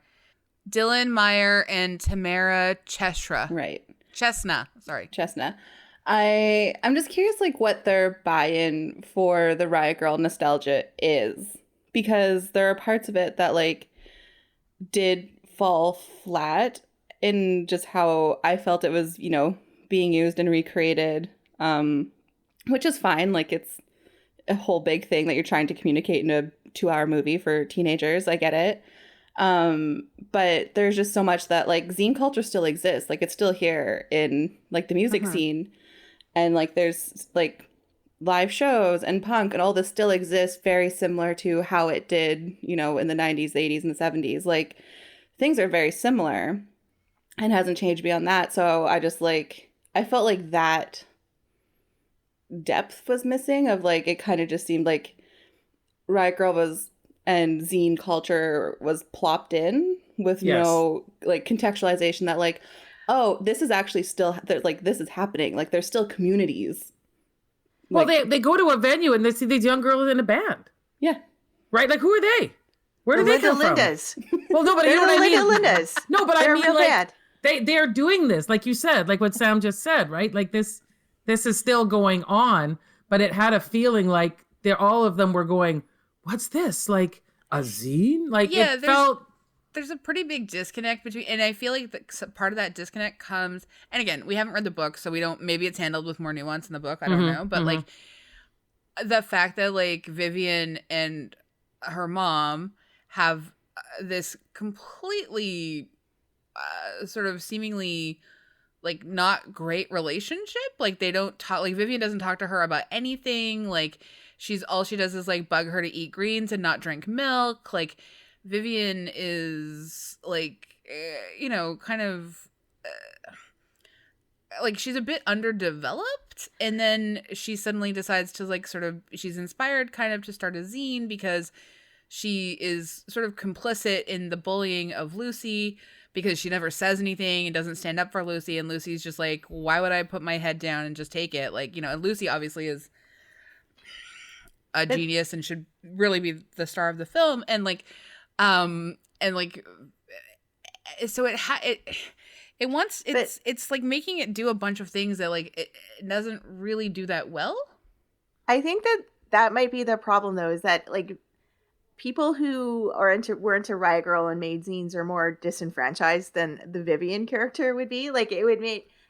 [SPEAKER 3] Dylan Meyer and Tamara Chesra.
[SPEAKER 4] Right.
[SPEAKER 3] Sorry.
[SPEAKER 4] Chestnut. I'm just curious, like, what their buy-in for the Riot Girl nostalgia is, because there are parts of it that like did fall flat in just how I felt it was, being used and recreated, which is fine. Like, it's a whole big thing that you're trying to communicate in a 2-hour movie for teenagers. I get it. But there's just so much that like zine culture still exists. Like it's still here in like the music scene. And like there's like live shows and punk and all this still exists very similar to how it did, you know, in the 90s, the 80s, and the 70s. Like, things are very similar and hasn't changed beyond that. So I just like, I felt like that depth was missing of like, it kind of just seemed like Riot Girl was, and zine culture was plopped in with no like contextualization that like, oh, this is actually still, like, this is happening. Like, there's still communities.
[SPEAKER 2] Well,
[SPEAKER 4] Like,
[SPEAKER 2] they go to a venue and they see these young girls in a band.
[SPEAKER 4] yeah.
[SPEAKER 2] Right? Like, who are they? Where do they come
[SPEAKER 5] Lindas.
[SPEAKER 2] from? Well, no, but you
[SPEAKER 5] They're
[SPEAKER 2] know what I mean?
[SPEAKER 5] Lindas.
[SPEAKER 2] No, but
[SPEAKER 5] They're
[SPEAKER 2] I
[SPEAKER 5] a
[SPEAKER 2] mean,
[SPEAKER 5] real
[SPEAKER 2] like,
[SPEAKER 5] band.
[SPEAKER 2] they're doing this, like you said, like what Sam just said, right? Like this is still going on, but it had a feeling like all of them were going, what's this? Like a zine? Like it felt...
[SPEAKER 3] There's a pretty big disconnect between, and I feel like part of that disconnect comes, and again, we haven't read the book, so we don't, maybe it's handled with more nuance in the book, I don't know, but like the fact that like Vivian and her mom have this completely sort of seemingly like not great relationship, like they don't talk, like Vivian doesn't talk to her about anything, like all she does is like bug her to eat greens and not drink milk, like Vivian is like, you know, kind of like she's a bit underdeveloped, and then she suddenly decides to like sort of, she's inspired kind of to start a zine because she is sort of complicit in the bullying of Lucy because she never says anything and doesn't stand up for Lucy, and Lucy's just like, why would I put my head down and just take it? Like, you know, and Lucy obviously is a genius and should really be the star of the film, and like and like, so it's like making it do a bunch of things that like it doesn't really do that well.
[SPEAKER 5] I think that might be the problem though, is that like people who were into Riot Girl and made zines are more disenfranchised than the Vivian character would be. Like it would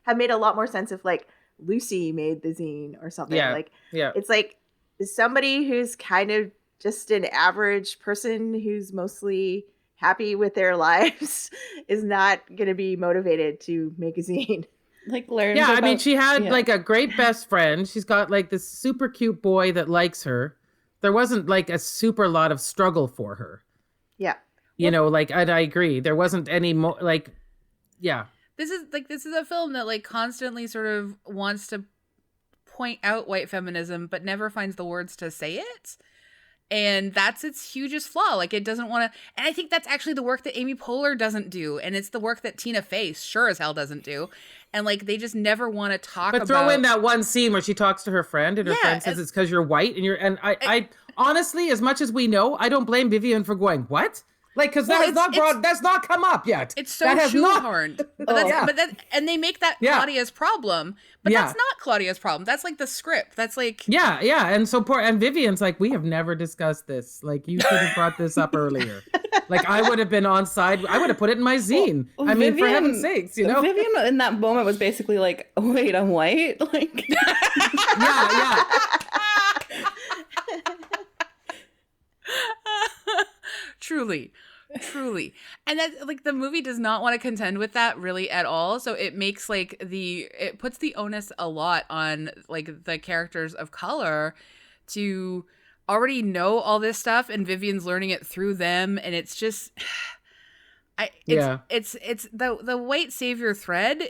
[SPEAKER 5] have made a lot more sense if like Lucy made the zine or something. It's like somebody who's kind of just an average person who's mostly happy with their lives is not going to be motivated to make a zine.
[SPEAKER 4] Like learn.
[SPEAKER 2] Yeah, I mean, she had like a great best friend. She's got like this super cute boy that likes her. There wasn't like a super lot of struggle for her.
[SPEAKER 5] Yeah.
[SPEAKER 2] You know, like, and I agree. There wasn't any more like, yeah.
[SPEAKER 3] This is a film that like constantly sort of wants to point out white feminism, but never finds the words to say it. And that's its hugest flaw. Like it doesn't want to, and I think that's actually the work that Amy Poehler doesn't do. And it's the work that Tina Fey sure as hell doesn't do. And like, they just never want to talk about.
[SPEAKER 2] But throw in that one scene where she talks to her friend and her friend says it's because you're white and I honestly, as much as we know, I don't blame Vivian for going, what? Like, because that's not come up yet.
[SPEAKER 3] It's so shoehorned. And they make that Claudia's problem, but that's not Claudia's problem. That's like the script. That's like
[SPEAKER 2] and so and Vivian's like, we have never discussed this. Like, you should have brought this up earlier. Like, I would have been on side. I would have put it in my zine. I mean, for heaven's sakes, you know.
[SPEAKER 4] Vivian in that moment was basically like, oh, wait, I'm white. Like,
[SPEAKER 2] yeah.
[SPEAKER 3] Truly. And that like the movie does not want to contend with that really at all. So it makes like it puts the onus a lot on like the characters of color to already know all this stuff, and Vivian's learning it through them, and it's just it's the white savior thread.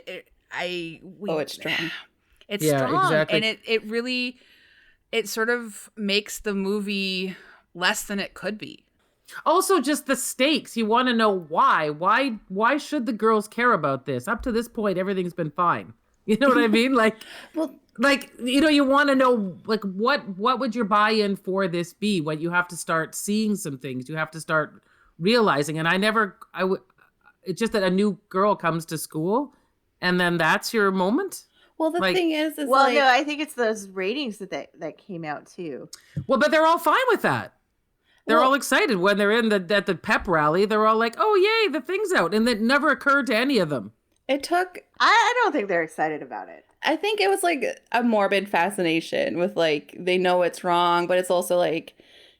[SPEAKER 4] it's strong.
[SPEAKER 3] It's strong, exactly. And it really sort of makes the movie less than it could be.
[SPEAKER 2] Also, just the stakes. You want to know why. Why should the girls care about this? Up to this point, everything's been fine. You know what I mean? Like, well, like, you know, you want to know, like, what would your buy-in for this be? When you have to start seeing some things, you have to start realizing. And it's just that a new girl comes to school, and then that's your moment.
[SPEAKER 4] Well, the thing is
[SPEAKER 5] no, I think it's those ratings that came out too.
[SPEAKER 2] Well, but they're all fine with that. They're all excited when they're at the pep rally. They're all like, "Oh, yay, the thing's out," and it never occurred to any of them.
[SPEAKER 4] It took.
[SPEAKER 5] I don't think they're excited about it.
[SPEAKER 4] I think it was like a morbid fascination with like they know it's wrong, but it's also like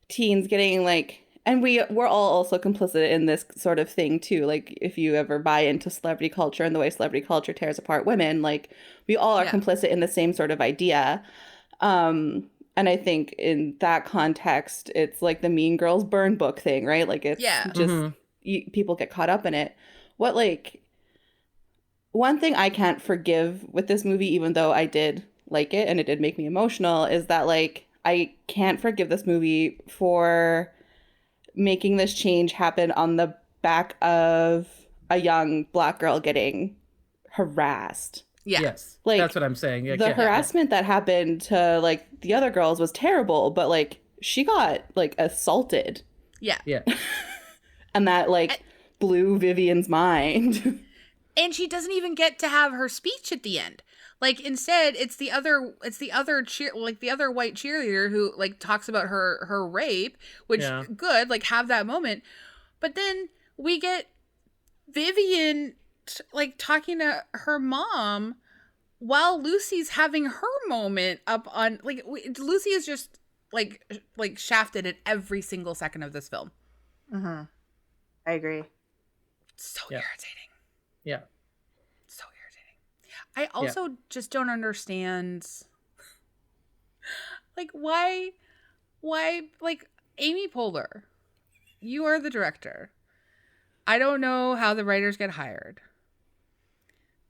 [SPEAKER 4] teens getting like, and we're all also complicit in this sort of thing too. Like if you ever buy into celebrity culture and the way celebrity culture tears apart women, like we all are complicit in the same sort of idea. And I think in that context, it's like the Mean Girls burn book thing, right? Like it's just people get caught up in it. What like one thing I can't forgive with this movie, even though I did like it and it did make me emotional, is that like I can't forgive this movie for making this change happen on the back of a young Black girl getting harassed.
[SPEAKER 3] Yeah.
[SPEAKER 2] Yes.
[SPEAKER 4] Like,
[SPEAKER 2] that's what I'm saying. Yeah,
[SPEAKER 4] the harassment that happened to like the other girls was terrible, but like she got like assaulted.
[SPEAKER 3] Yeah.
[SPEAKER 2] Yeah.
[SPEAKER 4] And that like blew Vivian's mind.
[SPEAKER 3] And she doesn't even get to have her speech at the end. Like instead, it's the other the other white cheerleader who like talks about her rape, which good, like have that moment. But then we get Vivian like talking to her mom while Lucy's having her moment up on like Lucy is just like shafted at every single second of this film.
[SPEAKER 5] I agree.
[SPEAKER 3] So irritating.
[SPEAKER 2] Yeah.
[SPEAKER 3] So irritating. I also just don't understand like why like Amy Poehler, you are the director. I don't know how the writers get hired.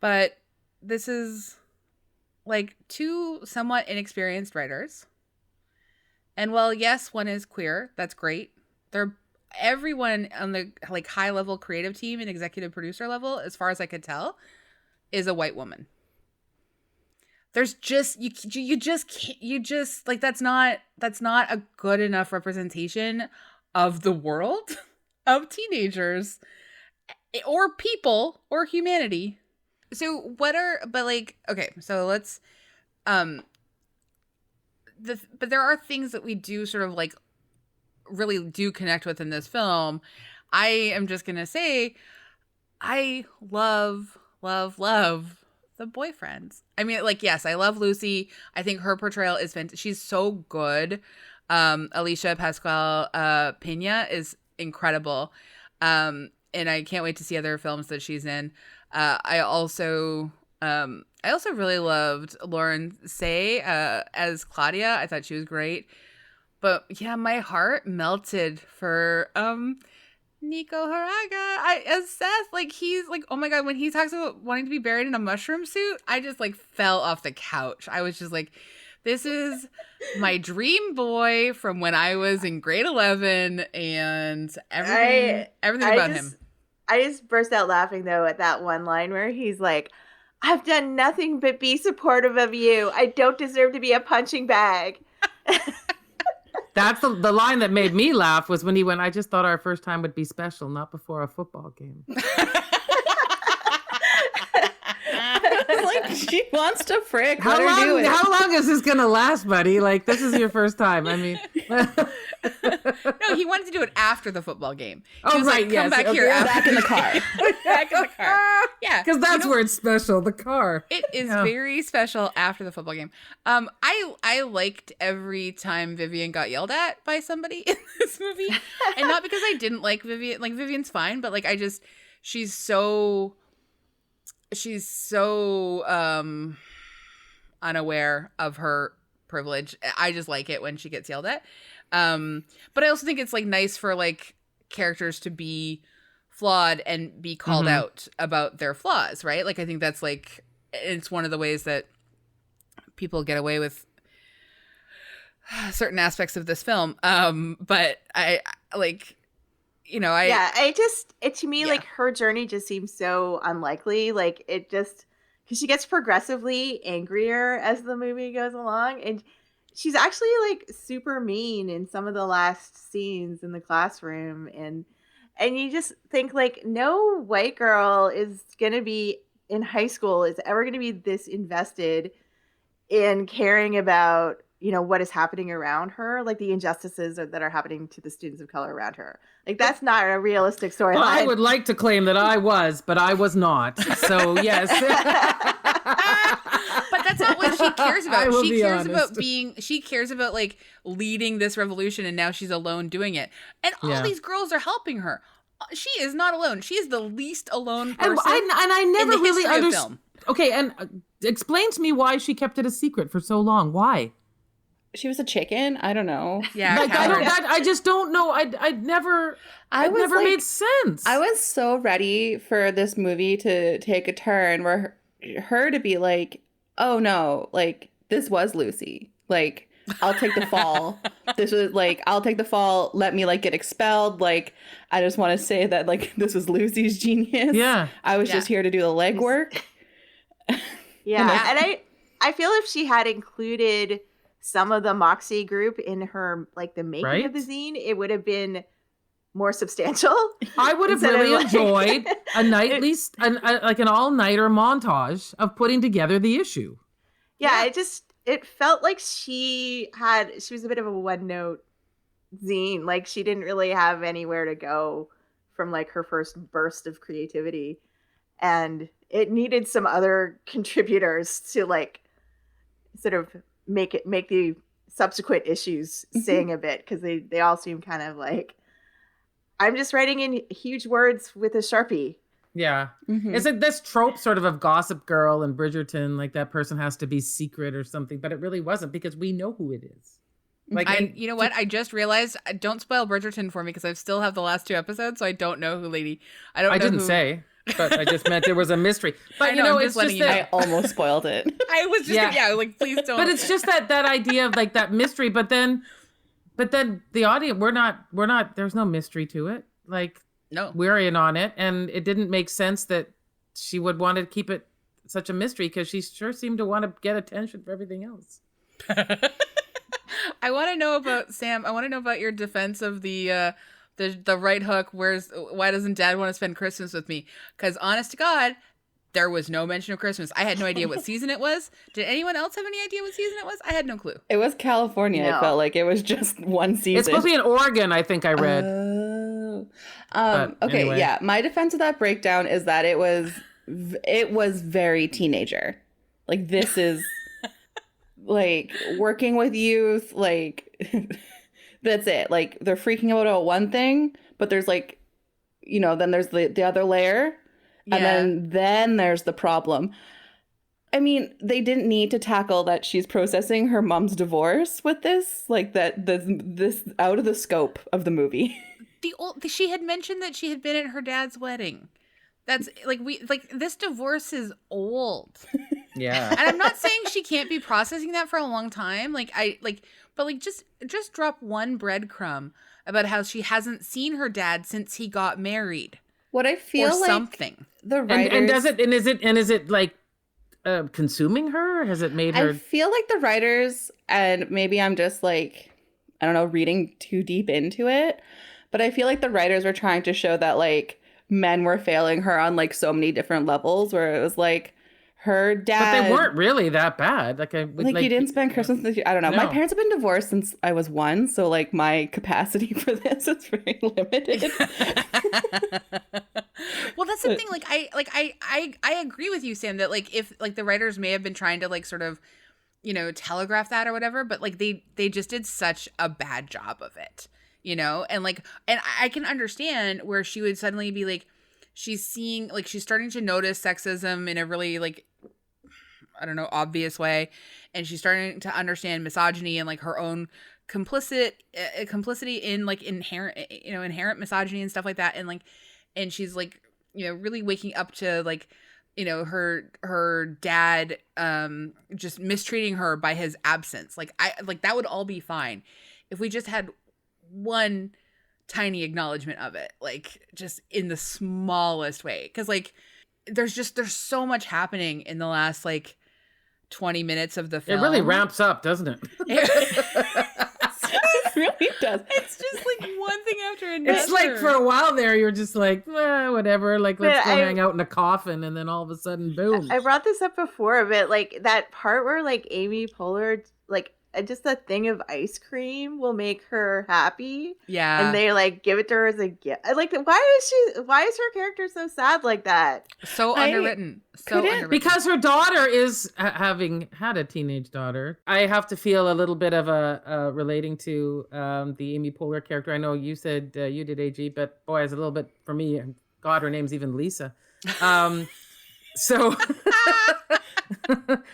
[SPEAKER 3] But this is like two somewhat inexperienced writers. And while yes, one is queer, that's great. Everyone on the like high level creative team and executive producer level, as far as I could tell, is a white woman. There's just you just like that's not a good enough representation of the world of teenagers or people or humanity. So let's but there are things that we do sort of like really do connect with in this film. I am just gonna say I love the boyfriends. I mean, like, yes, I love Lucy. I think her portrayal is fantastic. She's so good. Alicia Pascual Pena is incredible. And I can't wait to see other films that she's in. I also really loved Lauren Say as Claudia. I thought she was great. But yeah, my heart melted for Nico Haraga as Seth. Like he's like, oh my god, when he talks about wanting to be buried in a mushroom suit, I just like fell off the couch. I was just like, this is my dream boy from when I was in grade 11, and everything about him.
[SPEAKER 5] I just burst out laughing though at that one line where he's like, I've done nothing but be supportive of you. I don't deserve to be a punching bag.
[SPEAKER 2] That's the line that made me laugh was when he went, I just thought our first time would be special, not before a football game.
[SPEAKER 4] Like, she wants to frick.
[SPEAKER 2] How long is this going to last, buddy? Like, this is your first time. I mean.
[SPEAKER 3] No, he wanted to do it after the football game. He was
[SPEAKER 2] right,
[SPEAKER 3] like, come back here.
[SPEAKER 4] Back in the car.
[SPEAKER 3] Back in the car. Yeah.
[SPEAKER 2] Because that's where it's special, the car.
[SPEAKER 3] It is very special after the football game. I liked every time Vivian got yelled at by somebody in this movie. And not because I didn't like Vivian. Like, Vivian's fine, but like, she's so unaware of her privilege. I just like it when she gets yelled at. But I also think it's like nice for like characters to be flawed and be called out about their flaws, right? Like I think that's like, it's one of the ways that people get away with certain aspects of this film. But I like, you know,
[SPEAKER 5] to me, like her journey just seems so unlikely. Like it just, because she gets progressively angrier as the movie goes along, and she's actually like super mean in some of the last scenes in the classroom, and you just think like no white girl is gonna be in high school is ever gonna be this invested in caring about, you know, what is happening around her, like the injustices that are happening to the students of color around her. Like that's not a realistic storyline.
[SPEAKER 2] Well, I would like to claim that I was, but I was not. So yes.
[SPEAKER 3] But that's not what she cares about. She cares about like leading this revolution, and now she's alone doing it. And all these girls are helping her. She is not alone. She is the least alone person.
[SPEAKER 2] And I never really
[SPEAKER 3] understood.
[SPEAKER 2] Okay, and explain to me why she kept it a secret for so long. Why?
[SPEAKER 4] she was a chicken. I don't know.
[SPEAKER 3] Yeah,
[SPEAKER 2] Like, I just don't know. I'd never made sense.
[SPEAKER 4] I was so ready for this movie to take a turn where her to be like, oh no, like this was Lucy. Like, I'll take the fall. This was like, I'll take the fall. Let me like get expelled. Like, I just want to say that like this was Lucy's genius.
[SPEAKER 2] Yeah.
[SPEAKER 4] I was just here to do the legwork.
[SPEAKER 5] Yeah. And I feel if she had included some of the Moxie group in her, like the making of the zine, it would have been more substantial.
[SPEAKER 2] I would have really enjoyed a nightly, like an all-nighter montage of putting together the issue.
[SPEAKER 5] Yeah, it felt like she was a bit of a one-note zine. Like she didn't really have anywhere to go from like her first burst of creativity. And it needed some other contributors to like sort of make the subsequent issues sing a bit, because they all seem kind of like, I'm just writing in huge words with a Sharpie.
[SPEAKER 2] Yeah. It's like this trope sort of Gossip Girl and Bridgerton, like that person has to be secret or something, but it really wasn't, because we know who it is. Like,
[SPEAKER 3] you know what? I just realized, don't spoil Bridgerton for me, because I still have the last 2 episodes, so I don't know who I didn't
[SPEAKER 2] say, but I just meant there was a mystery. But you know, it's just that
[SPEAKER 4] I almost spoiled it.
[SPEAKER 3] I was just like, please don't.
[SPEAKER 2] But it's just that idea of like that mystery, but then the audience, we're not, there's no mystery to it. Like,
[SPEAKER 3] no,
[SPEAKER 2] we're in on it, and it didn't make sense that she would want to keep it such a mystery, because she sure seemed to want to get attention for everything else.
[SPEAKER 3] I want to know about Sam. I want to know about your defense of the right hook. Why doesn't Dad want to spend Christmas with me? Because honest to God, there was no mention of Christmas. I had no idea what season it was. Did anyone else have any idea what season it was? I had no clue.
[SPEAKER 4] It was California.
[SPEAKER 5] No.
[SPEAKER 4] It felt like it was just one season.
[SPEAKER 2] It's supposed to be in Oregon, I think I read.
[SPEAKER 4] Okay,
[SPEAKER 2] anyway.
[SPEAKER 4] yeah. My defense of that breakdown is that it was very teenager. Like, this is like working with youth. Like, that's it. Like, they're freaking out about one thing, but there's like, you know, then there's the other layer.
[SPEAKER 3] Yeah.
[SPEAKER 4] And then there's the problem. I mean, they didn't need to tackle that she's processing her mom's divorce with this. Like, this out of the scope of the movie.
[SPEAKER 3] She had mentioned that she had been at her dad's wedding. That's like this divorce is old.
[SPEAKER 2] Yeah.
[SPEAKER 3] And I'm not saying she can't be processing that for a long time. But just drop one breadcrumb about how she hasn't seen her dad since he got married.
[SPEAKER 4] What I feel
[SPEAKER 3] or
[SPEAKER 4] like
[SPEAKER 3] something.
[SPEAKER 4] The writers
[SPEAKER 2] is it like consuming her? Has it made her?
[SPEAKER 4] I feel like the writers, and maybe I'm just like, I don't know, reading too deep into it, but I feel like the writers were trying to show that like men were failing her on like so many different levels, where it was like her dad.
[SPEAKER 2] But they weren't really that bad. Like you
[SPEAKER 4] didn't spend Christmas with you. I don't know.
[SPEAKER 2] No.
[SPEAKER 4] My parents have been divorced since I was 1, so like my capacity for this is very limited.
[SPEAKER 3] Well, that's the thing. Like I agree with you, Sam, that like if like the writers may have been trying to like sort of, you know, telegraph that or whatever, but like they just did such a bad job of it, you know, and I can understand where she would suddenly be like, she's starting to notice sexism in a really like, I don't know, obvious way, and she's starting to understand misogyny and like her own complicity in like inherent misogyny and stuff like that, and she's like, you know, really waking up to like, you know, her dad just mistreating her by his absence. Like that would all be fine if we just had one tiny acknowledgement of it, like just in the smallest way, because like there's so much happening in the last like 20 minutes of the film.
[SPEAKER 2] It really ramps up, doesn't it?
[SPEAKER 4] It really does.
[SPEAKER 3] It's just like one thing after another.
[SPEAKER 2] It's like for a while there, you're just like, whatever. Like, let's go hang out in a coffin, and then all of a sudden, boom.
[SPEAKER 5] I brought this up before, but like that part where like Amy Poehler, like just a thing of ice cream will make her happy.
[SPEAKER 3] Yeah.
[SPEAKER 5] And they like give it to her as a gift. Like, why is her character so sad like that?
[SPEAKER 3] So underwritten.
[SPEAKER 2] Because her daughter is having had a teenage daughter. I have to feel a little bit of a relating to the Amy Poehler character. I know you said you did, AG, but boy, it's a little bit for me. God, her name's even Lisa. So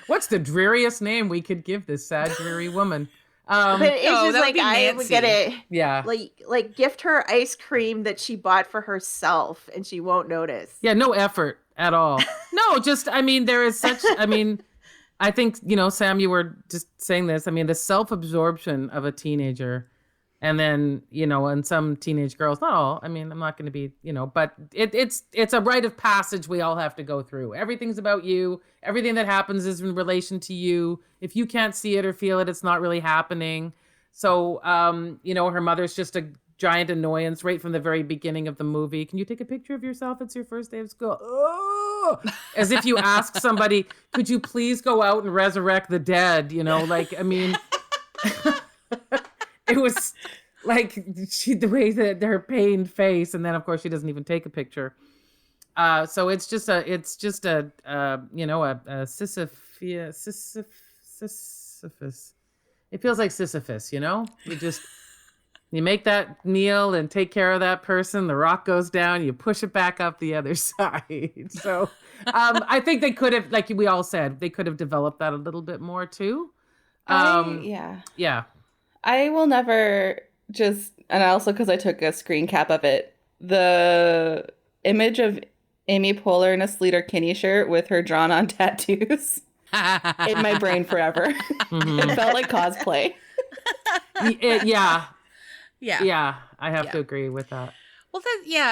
[SPEAKER 2] what's the dreariest name we could give this sad, dreary woman?
[SPEAKER 5] But it's
[SPEAKER 3] No,
[SPEAKER 5] just
[SPEAKER 3] that would
[SPEAKER 5] like
[SPEAKER 3] be
[SPEAKER 5] I would get
[SPEAKER 3] Nancy.
[SPEAKER 5] it.
[SPEAKER 2] Yeah.
[SPEAKER 5] Like gift her ice cream that she bought for herself, and she won't notice.
[SPEAKER 2] Yeah, no effort at all. No, just, I mean, there is such, I mean, I think, Sam, you were just saying this. I mean, the self-absorption of a teenager, and then, and some teenage girls, not all, I mean, I'm not going to be, but it's a rite of passage we all have to go through. Everything's about you. Everything that happens is in relation to you. If you can't see it or feel it, it's not really happening. So, her mother's just a giant annoyance right from the very beginning of the movie. Can you take a picture of yourself? It's your first day of school. Oh! As if you ask somebody, could you please go out and resurrect the dead? I mean, it was like the way that her pained face. And then of course she doesn't even take a picture. So it's just a Sisyphus. It feels like Sisyphus, you make that meal and take care of that person. The rock goes down. You push it back up the other side. So I think they could have, like we all said, they could have developed that a little bit more too. Yeah.
[SPEAKER 4] I will never and also because I took a screen cap of it, the image of Amy Poehler in a Sleater Kinney shirt with her drawn on tattoos in my brain forever.
[SPEAKER 2] Mm-hmm.
[SPEAKER 4] It felt like cosplay.
[SPEAKER 2] Yeah, I have to agree with that.
[SPEAKER 3] Well,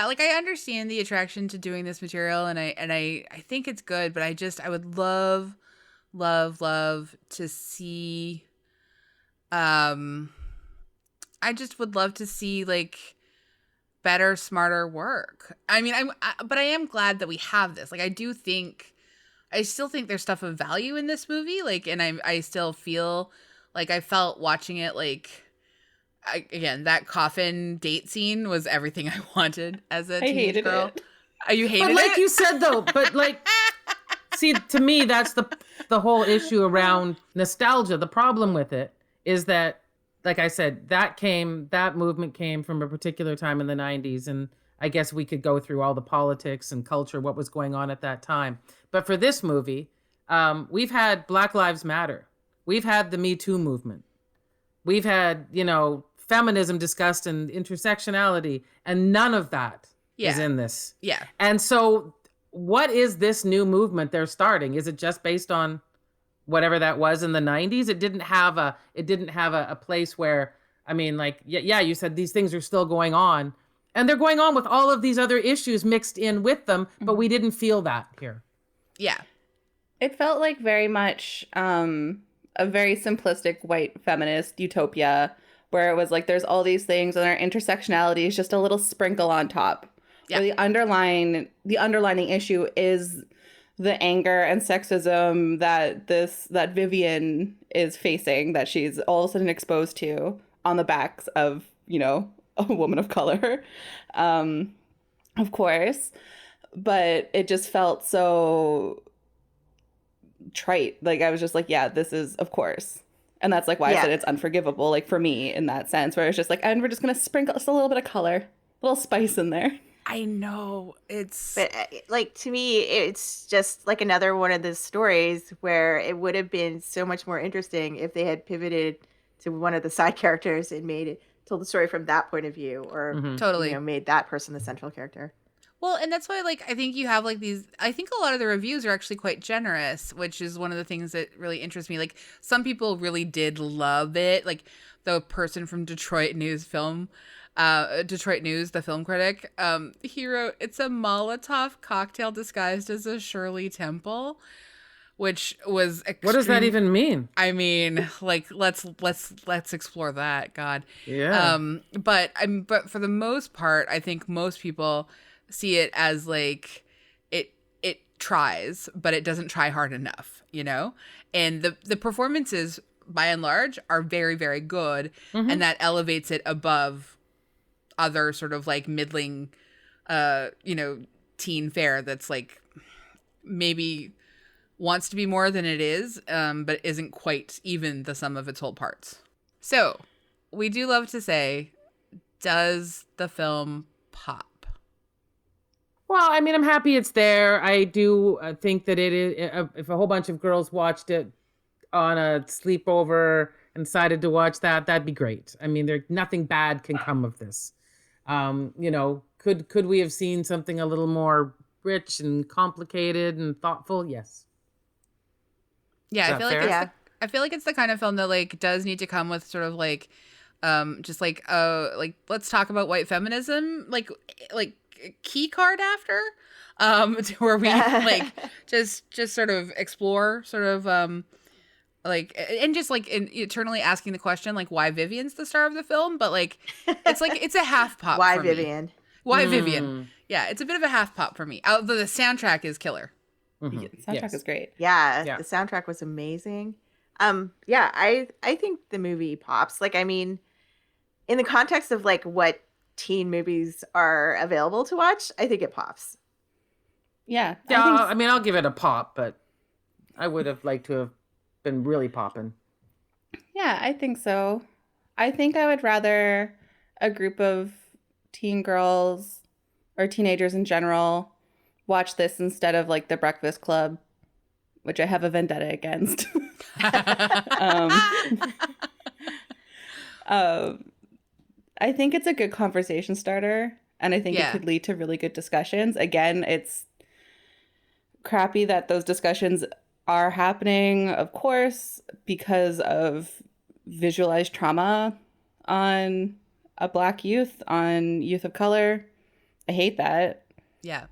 [SPEAKER 3] like I understand the attraction to doing this material, and I think it's good, but I would love to see, I just would love to see like better, smarter work. I mean, but I am glad that we have this. Like, I still think there's stuff of value in this movie. Like, and I still feel like I felt watching it like. Again, that coffin date scene was everything I wanted as a teenage girl. You hated it?
[SPEAKER 2] But like you said, though, see, to me, that's the whole issue around nostalgia. The problem with it is that, like I said, that movement came from a particular time in the 90s. And I guess we could go through all the politics and culture, what was going on at that time. But for this movie, we've had Black Lives Matter. We've had the Me Too movement. We've had, feminism discussed and intersectionality, and none of that is in this.
[SPEAKER 3] Yeah.
[SPEAKER 2] And so what is this new movement they're starting? Is it just based on whatever that was in the 90s? It didn't have a place where, I mean, like, yeah, you said these things are still going on, and they're going on with all of these other issues mixed in with them, but we didn't feel that here.
[SPEAKER 3] Yeah.
[SPEAKER 4] It felt like very much a very simplistic white feminist utopia where it was like there's all these things and our intersectionality is just a little sprinkle on top. Yeah. Where the underlining issue is the anger and sexism that Vivian is facing, that she's all of a sudden exposed to on the backs of, a woman of color. Of course. But it just felt so trite. Like I was just like, yeah, this is of course. And that's like why I said it's unforgivable, like for me in that sense, where it's just like, and we're just gonna sprinkle just a little bit of color, a little spice in there.
[SPEAKER 3] I know
[SPEAKER 5] but like to me, it's just like another one of those stories where it would have been so much more interesting if they had pivoted to one of the side characters and told the story from that point of view, or
[SPEAKER 3] totally
[SPEAKER 5] made that person the central character.
[SPEAKER 3] Well, and that's why, like, I think you have, like, these... I think a lot of the reviews are actually quite generous, which is one of the things that really interests me. Like, some people really did love it. Like, the person from Detroit News, the film critic, he wrote, "It's a Molotov cocktail disguised as a Shirley Temple," which was
[SPEAKER 2] What does that even mean?
[SPEAKER 3] I mean, like, let's explore that. God.
[SPEAKER 2] Yeah.
[SPEAKER 3] But for the most part, I think most people see it as like it tries, but it doesn't try hard enough, and the performances by and large are very, very good, and that elevates it above other sort of like middling teen fare that's like maybe wants to be more than it is, but isn't quite even the sum of its whole parts. So we do love to say, does the film pop?
[SPEAKER 2] Well, I mean, I'm happy it's there. I do think that it is, if a whole bunch of girls watched it on a sleepover, and decided to watch that, that'd be great. I mean, nothing bad can come of this. You know, could we have seen something a little more rich and complicated and thoughtful? Yes.
[SPEAKER 3] Yeah,
[SPEAKER 2] Fair?
[SPEAKER 3] I feel like it's the kind of film that like does need to come with sort of like just like let's talk about white feminism like key card after to where we like just sort of explore sort of like and just like eternally asking the question like why Vivian's the star of the film, but like it's a half pop.
[SPEAKER 5] Why
[SPEAKER 3] for
[SPEAKER 5] Vivian?
[SPEAKER 3] Me. Why Vivian? Yeah, it's a bit of a half pop for me. Although the soundtrack is killer.
[SPEAKER 4] Mm-hmm. The soundtrack is great.
[SPEAKER 5] Yeah, the soundtrack was amazing. Yeah, I think the movie pops. Like, I mean, in the context of like what teen movies are available to watch, I think it pops.
[SPEAKER 4] Yeah.
[SPEAKER 2] I mean, I'll give it a pop, but I would have liked to have been really popping.
[SPEAKER 4] Yeah, I think so. I think I would rather a group of teen girls or teenagers in general watch this instead of like The Breakfast Club, which I have a vendetta against. I think it's a good conversation starter, and I think it could lead to really good discussions. Again, it's crappy that those discussions are happening, of course, because of visualized trauma on a Black youth, on youth of color. I hate that.
[SPEAKER 3] Yeah.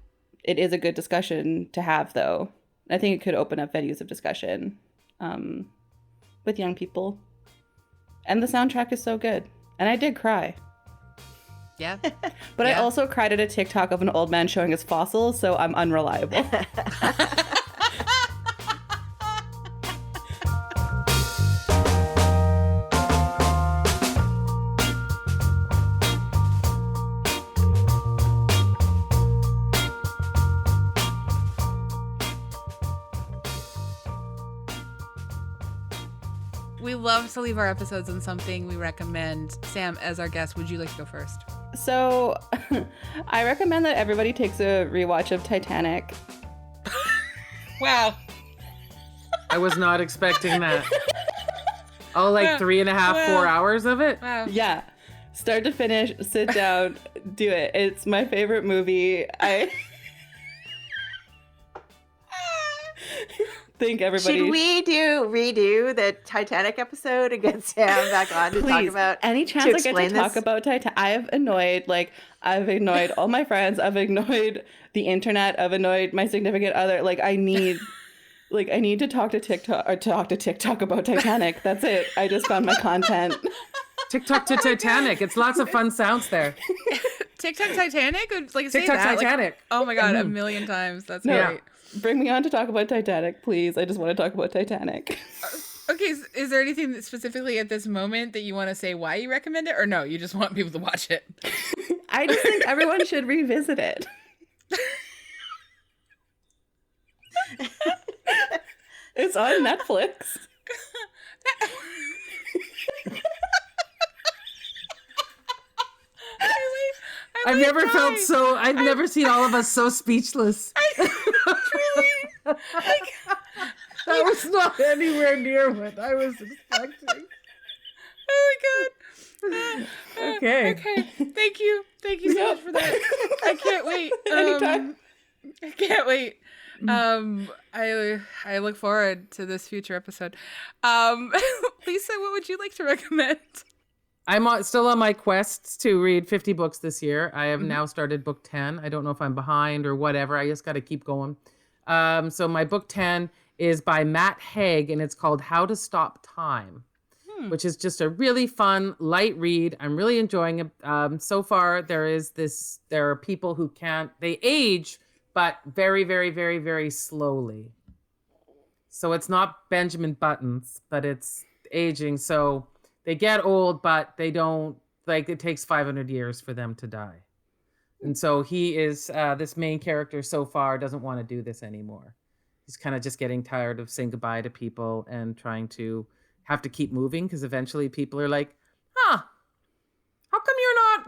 [SPEAKER 4] It is a good discussion to have, though. I think it could open up venues of discussion with young people. And the soundtrack is so good. And I did cry.
[SPEAKER 3] Yeah.
[SPEAKER 4] But I also cried at a TikTok of an old man showing his fossils, so I'm unreliable.
[SPEAKER 3] We love to leave our episodes on something we recommend. Sam, as our guest, would you like to go first?
[SPEAKER 4] So, I recommend that everybody takes a rewatch of Titanic.
[SPEAKER 3] Wow.
[SPEAKER 2] I was not expecting that. Oh, like 3.5, 4 hours of it?
[SPEAKER 3] Wow.
[SPEAKER 4] Yeah. Start to finish, sit down, do it. It's my favorite movie. I think everybody...
[SPEAKER 5] Should we redo the Titanic episode and get Sam back on to talk about...
[SPEAKER 4] Any chance I get to talk about Titanic? I've annoyed all my friends. I've annoyed the internet. I've annoyed my significant other. I need to talk to TikTok about Titanic. That's it. I just found my content.
[SPEAKER 2] TikTok to Titanic. It's lots of fun sounds there.
[SPEAKER 3] TikTok Titanic? Say
[SPEAKER 2] TikTok
[SPEAKER 3] that.
[SPEAKER 2] Titanic.
[SPEAKER 3] Oh my God, a million times. That's great.
[SPEAKER 4] Bring me on to talk about Titanic, please. I just want to talk about Titanic.
[SPEAKER 3] Okay, is there anything that specifically at this moment that you want to say why you recommend it? Or no, you just want people to watch it?
[SPEAKER 4] I just think everyone should revisit it. It's on Netflix.
[SPEAKER 2] I've never seen all of us so speechless. That was not anywhere near what I was expecting.
[SPEAKER 3] Oh my God.
[SPEAKER 2] Okay.
[SPEAKER 3] Thank you so much for that. I can't wait.
[SPEAKER 4] Anytime.
[SPEAKER 3] I can't wait. I look forward to this future episode. Lisa, what would you like to recommend?
[SPEAKER 2] I'm still on my quest to read 50 books this year. I have now started book 10. I don't know if I'm behind or whatever. I just got to keep going. So my book 10 is by Matt Haig, and it's called How to Stop Time, which is just a really fun, light read. I'm really enjoying it. So far, there are people who they age, but very, very, very, very slowly. So it's not Benjamin Buttons, but it's aging. So they get old, but they don't, it takes 500 years for them to die. And so he is, this main character so far doesn't want to do this anymore. He's kind of just getting tired of saying goodbye to people and trying to have to keep moving because eventually people are like, how come you're not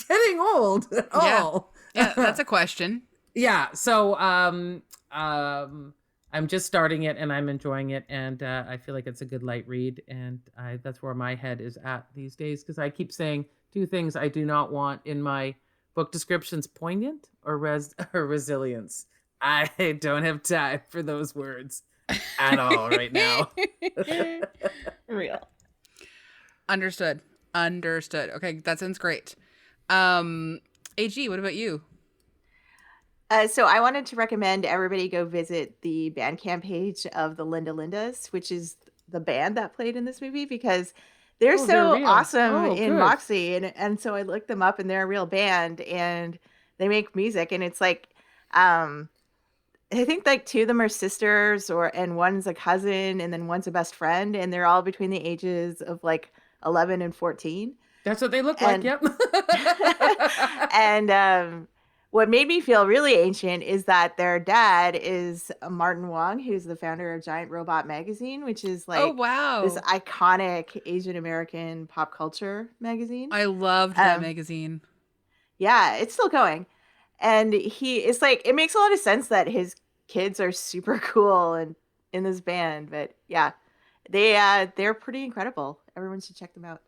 [SPEAKER 2] getting old at all?
[SPEAKER 3] Yeah, that's a question.
[SPEAKER 2] Yeah. So I'm just starting it and I'm enjoying it, and I feel like it's a good light read, and that's where my head is at these days, because I keep saying two things I do not want in my book descriptions: poignant or or resilience. I don't have time for those words at all right now.
[SPEAKER 4] Real.
[SPEAKER 3] Understood. Okay, that sounds great. AG, what about you?
[SPEAKER 5] So I wanted to recommend everybody go visit the Bandcamp page of the Linda Lindas, which is the band that played in this movie, because they're
[SPEAKER 2] they're real.
[SPEAKER 5] awesome
[SPEAKER 2] Oh,
[SPEAKER 5] in
[SPEAKER 2] good.
[SPEAKER 5] Moxie. And so I looked them up, and they're a real band, and they make music. And it's like, I think like two of them are sisters, and one's a cousin, and then one's a best friend. And they're all between the ages of like 11 and 14.
[SPEAKER 2] That's what they look like. Yep.
[SPEAKER 5] And what made me feel really ancient is that their dad is Martin Wong, who's the founder of Giant Robot Magazine, which is like
[SPEAKER 3] Oh wow.
[SPEAKER 5] this iconic Asian American pop culture magazine.
[SPEAKER 3] I loved that magazine.
[SPEAKER 5] Yeah, it's still going. And it's like, it makes a lot of sense that his kids are super cool and in this band. But yeah, they're pretty incredible. Everyone should check them out.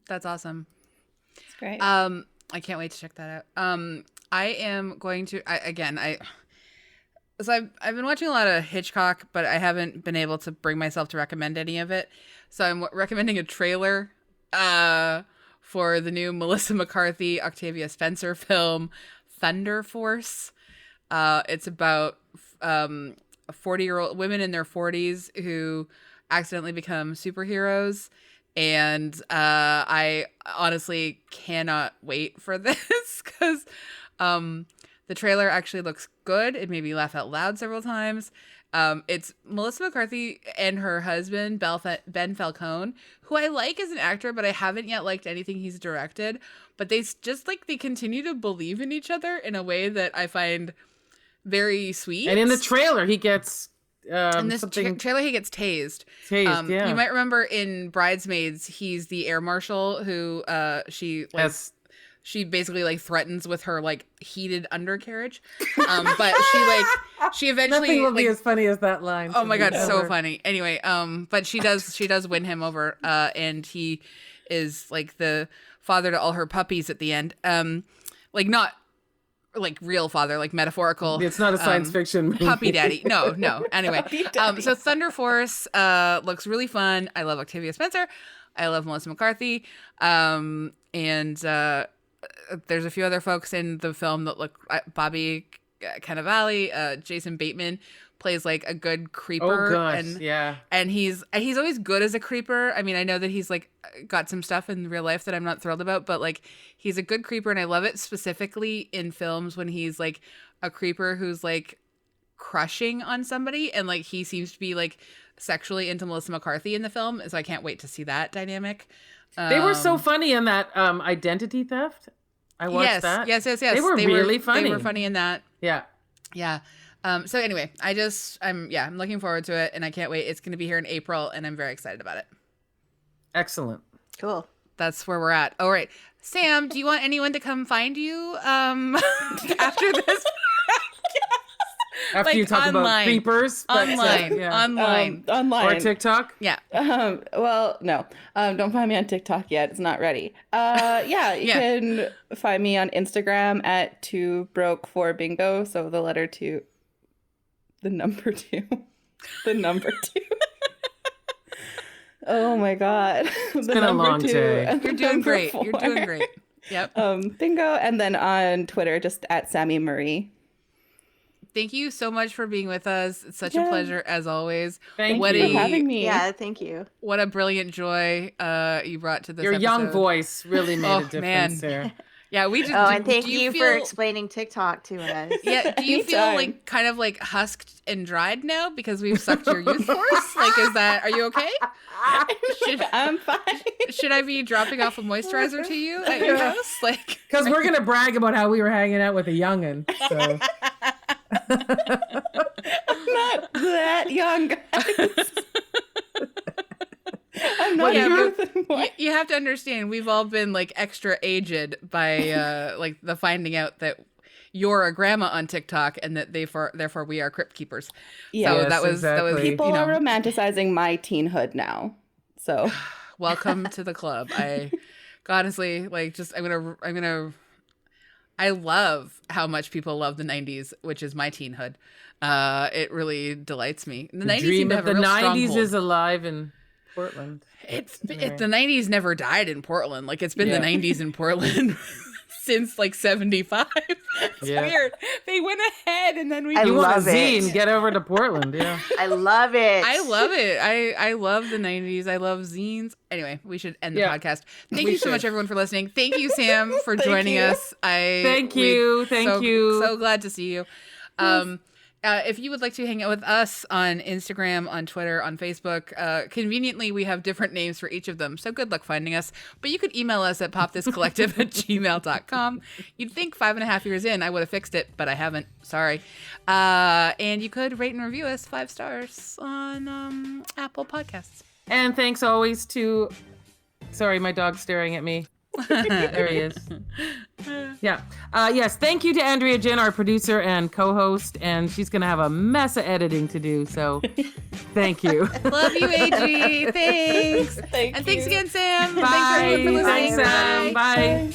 [SPEAKER 3] That's awesome.
[SPEAKER 4] It's great.
[SPEAKER 3] I can't wait to check that out. I am going to so I've been watching a lot of Hitchcock, but I haven't been able to bring myself to recommend any of it. So I'm recommending a trailer for the new Melissa McCarthy, Octavia Spencer film, Thunder Force. It's about 40-year-old women in their 40s who accidentally become superheroes. And I honestly cannot wait for this, because the trailer actually looks good. It made me laugh out loud several times. It's Melissa McCarthy and her husband, Ben Falcone, who I like as an actor, but I haven't yet liked anything he's directed. But they continue to believe in each other in a way that I find very sweet.
[SPEAKER 2] And in the trailer, he gets
[SPEAKER 3] in this trailer, he gets tased.
[SPEAKER 2] Yeah.
[SPEAKER 3] You might remember in Bridesmaids, he's the air marshal who she basically like threatens with her like heated undercarriage. But she eventually
[SPEAKER 2] nothing will be as funny as that line.
[SPEAKER 3] Oh my god, so funny. Anyway, but she does win him over, and he is like the father to all her puppies at the end. Like not like real father, like metaphorical.
[SPEAKER 2] It's not a science fiction movie.
[SPEAKER 3] Puppy daddy. No. Anyway, so Thunder Force looks really fun. I love Octavia Spencer. I love Melissa McCarthy. And there's a few other folks in the film that look. Bobby Cannavale, Jason Bateman plays like a good creeper.
[SPEAKER 2] Oh gosh, yeah.
[SPEAKER 3] And he's always good as a creeper. I mean, I know that he's like got some stuff in real life that I'm not thrilled about, but like he's a good creeper, and I love it specifically in films when he's like a creeper who's like crushing on somebody, and like he seems to be like sexually into Melissa McCarthy in the film. So I can't wait to see that dynamic.
[SPEAKER 2] They were so funny in that Identity Theft. I watched that.
[SPEAKER 3] Yes.
[SPEAKER 2] They were really funny.
[SPEAKER 3] They were funny in that.
[SPEAKER 2] Yeah.
[SPEAKER 3] So anyway, I'm looking forward to it, and I can't wait. It's going to be here in April, and I'm very excited about it.
[SPEAKER 2] Excellent.
[SPEAKER 5] Cool.
[SPEAKER 3] That's where we're at. All right. Sam, do you want anyone to come find you after this?
[SPEAKER 2] After you talk about creepers.
[SPEAKER 3] Online.
[SPEAKER 2] Or TikTok?
[SPEAKER 3] Yeah.
[SPEAKER 4] Well, no. Don't find me on TikTok yet. It's not ready. You can find me on Instagram at 2broke4bingo. So the letter 2. The number 2. The number 2. Oh my God.
[SPEAKER 2] It's been a long day.
[SPEAKER 3] You're doing great. You're doing great. Yep.
[SPEAKER 4] Bingo. And then on Twitter, just at Sammy Marie.
[SPEAKER 3] Thank you so much for being with us. It's such a pleasure as always.
[SPEAKER 4] Thank you for having me.
[SPEAKER 5] Yeah, thank you.
[SPEAKER 3] What a brilliant joy you brought to this
[SPEAKER 2] Your
[SPEAKER 3] episode.
[SPEAKER 2] young voice really made a difference there.
[SPEAKER 3] Yeah, we just.
[SPEAKER 5] And thank you for explaining TikTok to us.
[SPEAKER 3] Yeah, do you feel like kind of like husked and dried now because we've sucked your youth force? Like, are you okay?
[SPEAKER 4] I'm fine.
[SPEAKER 3] Should I be dropping off a moisturizer to you at your house? Like,
[SPEAKER 2] because we're gonna brag about how we were hanging out with a youngin'. So.
[SPEAKER 4] I'm not that young, guys. I'm not youth anymore.
[SPEAKER 3] You have to understand, we've all been like extra aged by like the finding out that you're a grandma on TikTok and that therefore we are crypt keepers.
[SPEAKER 4] Yeah.
[SPEAKER 3] So
[SPEAKER 2] Yes,
[SPEAKER 3] that was
[SPEAKER 2] exactly.
[SPEAKER 4] People
[SPEAKER 3] you know,
[SPEAKER 4] are romanticizing my teenhood now. So
[SPEAKER 3] welcome to the club. I honestly like just I love how much people love the 90s, which is my teenhood. It really delights me. The 90s seem
[SPEAKER 2] Dream
[SPEAKER 3] to
[SPEAKER 2] of
[SPEAKER 3] have
[SPEAKER 2] the
[SPEAKER 3] a real
[SPEAKER 2] 90s
[SPEAKER 3] stronghold.
[SPEAKER 2] is alive in Portland.
[SPEAKER 3] The 90s never died in Portland. Like it's been the 90s in Portland since like 75. It's weird. They went ahead and then
[SPEAKER 5] I
[SPEAKER 2] You want a
[SPEAKER 5] love it.
[SPEAKER 2] zine? Get over to Portland. Yeah.
[SPEAKER 5] I love it.
[SPEAKER 3] I love it. I love the 90s. I love zines. Anyway, we should end the podcast. Thank
[SPEAKER 2] We
[SPEAKER 3] you so
[SPEAKER 2] should.
[SPEAKER 3] much, everyone, for listening. Thank you, Sam, for joining
[SPEAKER 4] you.
[SPEAKER 3] us.
[SPEAKER 2] Thank you. Thank you.
[SPEAKER 3] So glad to see you. If you would like to hang out with us on Instagram, on Twitter, on Facebook, conveniently, we have different names for each of them. So good luck finding us. But you could email us at popthiscollective@gmail.com. You'd think 5.5 years in, I would have fixed it, but I haven't. Sorry. And you could rate and review us 5 stars on Apple Podcasts.
[SPEAKER 2] And thanks always to. Sorry, my dog's staring at me. There he is. Yeah. Yes. Thank you to Andrea Gin, our producer and co-host, and she's gonna have a mess of editing to do. So, thank you.
[SPEAKER 3] Love you, AG. Thanks.
[SPEAKER 4] Thanks
[SPEAKER 3] Thanks again, Sam.
[SPEAKER 2] Bye.
[SPEAKER 3] Thanks everyone for listening.
[SPEAKER 2] Thanks, Sam.
[SPEAKER 3] Bye.
[SPEAKER 2] Bye.